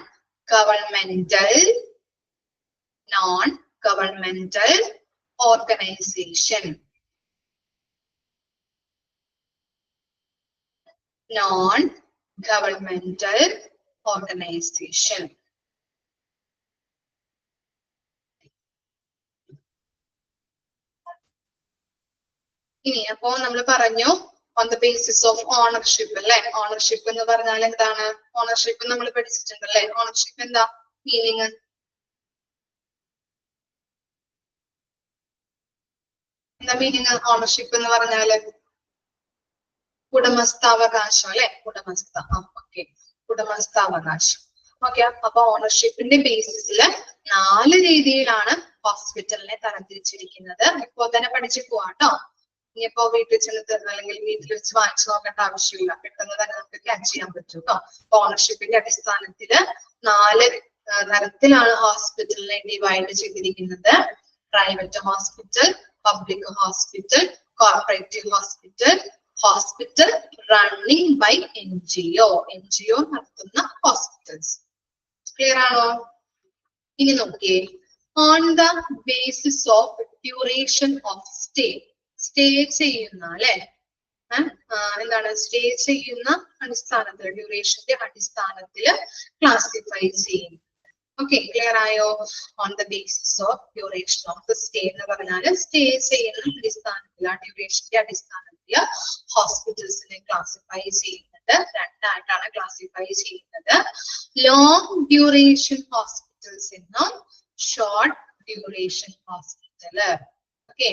governmental organization. Non governmental organization. ഇനി അപ്പോ നമ്മൾ പറഞ്ഞു on the basis of ownership അല്ലെ? ഓണർഷിപ്പ് എന്ന് പറഞ്ഞാൽ എന്താണ്? ഓണർഷിപ്പ് നമ്മൾ പഠിച്ചിട്ടുണ്ടല്ലേ? ഓണർഷിപ്പ് എന്താ മീനിങ്? എന്താ മീനിങ് ഓണർഷിപ്പ് എന്ന് പറഞ്ഞാല്? ഉടമസ്ഥാവകാശം അല്ലെ? ഓക്കെ, ഉടമസ്ഥാവകാശം. ഓക്കെ, അപ്പൊ ഓണർഷിപ്പിന്റെ ബേസിസില് 4 രീതിയിലാണ് ഹോസ്പിറ്റലിനെ തരംതിരിച്ചിരിക്കുന്നത്. ഇപ്പൊ തന്നെ പഠിച്ചു പോവാട്ടോ. ഇനിയിപ്പോ വീട്ടിൽ ചെന്നിട്ട് അല്ലെങ്കിൽ വീട്ടിൽ വെച്ച് വാങ്ങിച്ചു നോക്കേണ്ട ആവശ്യമില്ല. പെട്ടെന്ന് തന്നെ നമുക്ക് ക്യാച്ച് ചെയ്യാൻ പറ്റും കേട്ടോ. ഓണർഷിപ്പിന്റെ അടിസ്ഥാനത്തില് 4 തരത്തിലാണ് ഹോസ്പിറ്റലിനെ ഡിവൈഡ് ചെയ്തിരിക്കുന്നത്. Private hospital, public hospital, corporative hospital, hospital running by NGO നടത്തുന്ന ഹോസ്പിറ്റൽസ്. ക്ലിയർ ആണോ? ഇനി നോക്കിയേ. On the basis of duration of stay ചെയ്യുന്ന അല്ലെ? എന്താണ് സ്റ്റേ ചെയ്യുന്ന അടിസ്ഥാനത്തിൽ ഡ്യൂറേഷന്റെ അടിസ്ഥാനത്തിൽ ക്ലാസിഫൈ ചെയ്യും. ഓക്കെ, ക്ലിയർ ആയോ? On the basis of duration of the stay എന്ന് പറഞ്ഞാൽ സ്റ്റേ ചെയ്യുന്ന അടിസ്ഥാനത്തിൽ ആ ഡ്യൂറേഷന്റെ അടിസ്ഥാനത്തിൽ ഹോസ്പിറ്റൽസിനെ ക്ലാസിഫൈ ചെയ്യുന്നത് രണ്ടായിട്ടാണ് ക്ലാസിഫൈ ചെയ്യുന്നത്. ലോങ് ഡ്യൂറേഷൻ ഹോസ്പിറ്റൽസ് എന്നും short duration hospital. Okay,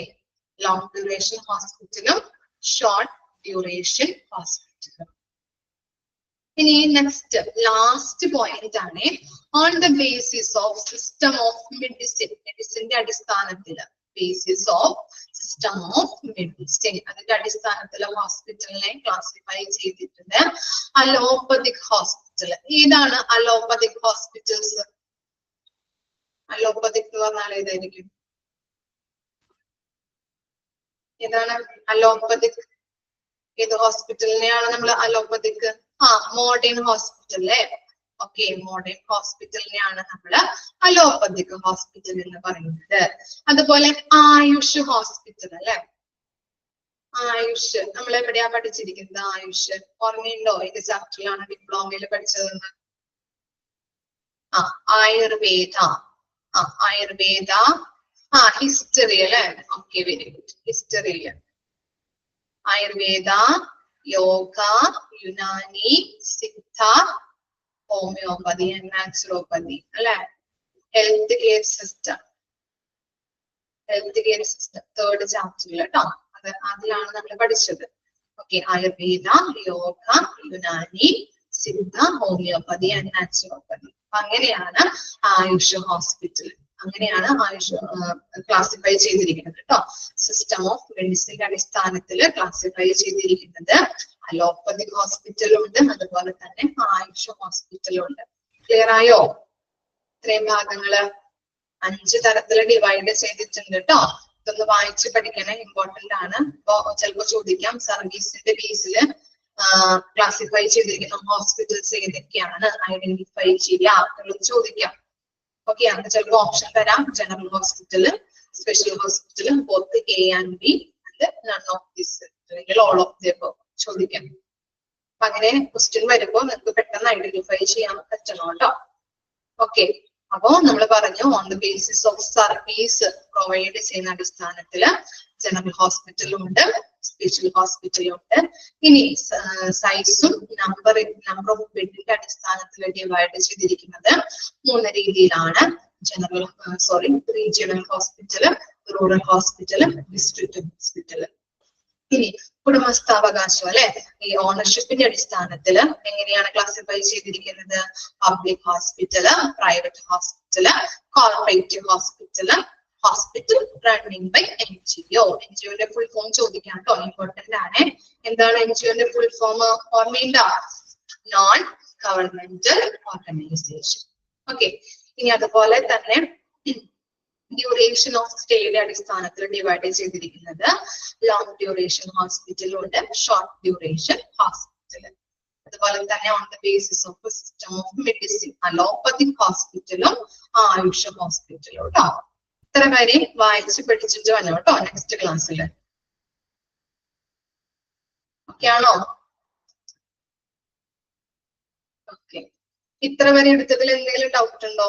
long duration ഹോസ്പിറ്റലും ഷോർട്ട് ഡ്യൂറേഷൻ ഹോസ്പിറ്റലും. ഇനി നെക്സ്റ്റ് ലാസ്റ്റ് പോയിന്റ് ആണ് on the basis of system of medicine. മെഡിസിന്റെ അടിസ്ഥാനത്തിൽ basis of system of medicine അതിന്റെ അടിസ്ഥാനത്തിൽ ഹോസ്പിറ്റലിനെ ക്ലാസിഫൈ ചെയ്തിട്ടുണ്ട്. Allopathic hospital. ഏതാണ് അലോപ്പതിക് ഹോസ്പിറ്റൽസ്? അലോപ്പതിക് എന്ന് പറഞ്ഞാൽ ഏതായിരിക്കും? ഏതാണ് അലോപ്പതിക്? ഏത് ഹോസ്പിറ്റലിനെയാണ് നമ്മൾ അലോപ്പതിക്? മോഡേൺ ഹോസ്പിറ്റൽ അല്ലേ? ഓക്കെ, മോഡേൺ ഹോസ്പിറ്റലിനെയാണ് നമ്മൾ അലോപ്പതിക് ഹോസ്പിറ്റൽ എന്ന് പറയുന്നത്. അതുപോലെ ആയുഷ് ഹോസ്പിറ്റൽ അല്ലെ? ആയുഷ് നമ്മൾ എവിടെയാ പഠിച്ചിരിക്കുന്നത്? ആയുഷ് ഓർമ്മയുണ്ടോ? ഏത് ചാപ്റ്ററിലാണ് ഡിപ്ലോമയിൽ പഠിച്ചതെന്ന്? ആയുർവേദ. ആയുർവേദ. ഹിസ്റ്ററി അല്ലെ? Okay, very good. ഹിസ്റ്ററിയില് Ayurveda, yoga, Unani, Siddha, homeopathy and naturopathy അല്ലെ? Health care system. Health care system third ചാപ്റ്ററിൽ കേട്ടോ. അതിലാണ് നമ്മൾ പഠിച്ചത്. ഓക്കെ, Ayurveda, yoga, Unani, Siddha, homeopathy and naturopathy. അങ്ങനെയാണ് ആയുഷ് ഹോസ്പിറ്റൽ. അങ്ങനെയാണ് ആയുഷ് ക്ലാസിഫൈ ചെയ്തിരിക്കുന്നത് കേട്ടോ. സിസ്റ്റം ഓഫ് മെഡിസിന്റെ അടിസ്ഥാനത്തിൽ ക്ലാസിഫൈ ചെയ്തിരിക്കുന്നത്. അലോപ്പതിക് ഹോസ്പിറ്റലും ഉണ്ട്, അതുപോലെ തന്നെ ആയുഷ് ഹോസ്പിറ്റലും ഉണ്ട്. ക്ലിയർ ആയോ? ഇത്രയും ഭാഗങ്ങള് 5 തരത്തിൽ ഡിവൈഡ് ചെയ്തിട്ടുണ്ട് കേട്ടോ. ഇതൊന്ന് വായിച്ച് പഠിക്കണേ, ഇമ്പോർട്ടന്റ് ആണ്. ഇപ്പൊ ചിലപ്പോ ചോദിക്കാം സർവീസിന്റെ ബേസിൽ ക്ലാസിഫൈ ചെയ്തിരിക്കുന്ന ഹോസ്പിറ്റൽസ് ഏതൊക്കെയാണ് ഐഡന്റിഫൈ ചെയ്യുക എന്നുള്ളത് ചോദിക്കാം. ഓക്കെ, അത് ചിലപ്പോൾ ഓപ്ഷൻ തരാം. General hospital, special hospital, both A and B and none of this അല്ലെങ്കിൽ ഓൾ ഓഫ് ദി അബവ് ചോദിക്കാം. അപ്പൊ അങ്ങനെ ക്വസ്റ്റ്യൻ വരുമ്പോൾ നിങ്ങൾക്ക് പെട്ടെന്ന് ഐഡന്റിഫൈ ചെയ്യാൻ പറ്റണം കേട്ടോ. ഓക്കെ, അപ്പോ നമ്മൾ പറഞ്ഞു on the basis of service provide ചെയ്യുന്ന അടിസ്ഥാനത്തില് ജനറൽ ഹോസ്പിറ്റലും ഉണ്ട്, സ്പെഷ്യൽ ഹോസ്പിറ്റലും ഉണ്ട്. ഇനി സൈസും നമ്പർ ഓഫ് ബെഡിന്റെ അടിസ്ഥാനത്തിൽ ഡിവൈഡ് ചെയ്തിരിക്കുന്നത് 3 രീതിയിലാണ്. Regional hospital, rural hospital, district hospital. ഇനി ഉടമസ്ഥാവകാശം അല്ലെ? ഈ ഓണർഷിപ്പിന്റെ അടിസ്ഥാനത്തില് എങ്ങനെയാണ് ക്ലാസിഫൈ ചെയ്തിരിക്കുന്നത്? Public hospital, private hospital, corporate hospital, hospital running by NGO. NGOന്റെ ഫുൾ ഫോം ചോദിക്കാം കേട്ടോ, ഇമ്പോർട്ടന്റ് ആണ്. എന്താണ് NGOന്റെ ഫുൾ ഫോം? ഓർമ്മയുണ്ടോ? Non governmental organization. ഓക്കെ, ഇനി അതുപോലെ തന്നെ ഡ്യൂറേഷൻ ഓഫ് സ്റ്റേയുടെ അടിസ്ഥാനത്തിൽ ഡിവൈഡ് ചെയ്തിരിക്കുന്നത് ലോങ് ഡ്യൂറേഷൻ ഹോസ്പിറ്റലും ഉണ്ട്, ഷോർട്ട് ഡ്യൂറേഷൻ ഹോസ്പിറ്റൽ. അതുപോലെ തന്നെ on the basis of system of medicine allopathic ഹോസ്പിറ്റലും ആയുഷ് ഹോസ്പിറ്റലും കേട്ടോ. ഇത്ര വരെ വായിച്ച് പഠിച്ചിട്ട് വന്നു കേട്ടോ നെക്സ്റ്റ് ക്ലാസ്സിൽ. ഓക്കെ ആണോ? ഓക്കെ, ഇത്ര വരെ എടുത്തതിൽ എന്തെങ്കിലും ഡൗട്ട് ഉണ്ടോ?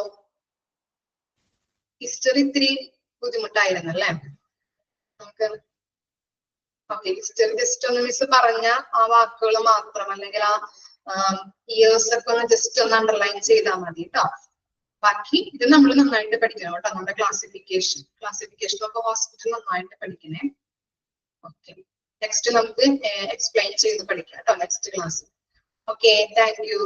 ഹിസ്റ്ററി ഇത്തിരി ബുദ്ധിമുട്ടായിരുന്നു അല്ലേ നമുക്ക്? ഓക്കെ, ഹിസ്റ്ററി ജസ്റ്റ് ഒന്ന് മിസ് പറഞ്ഞ ആ വാക്കുകൾ മാത്രം അല്ലെങ്കിൽ ആ ഇയേഴ്സ് ഒക്കെ ഒന്ന് ജസ്റ്റ് ഒന്ന് അണ്ടർലൈൻ ചെയ്താൽ മതി കേട്ടോ. ബാക്കി ഇത് നമ്മൾ നന്നായിട്ട് പഠിക്കണം കേട്ടോ. നമ്മുടെ ക്ലാസിഫിക്കേഷൻ ഒക്കെ ഹോസ്പിറ്റൽ നന്നായിട്ട് പഠിക്കണേ. ഓക്കെ, നെക്സ്റ്റ് നമുക്ക് എക്സ്പ്ലെയിൻ ചെയ്ത് പഠിക്കാം കേട്ടോ next class. Okay, thank you.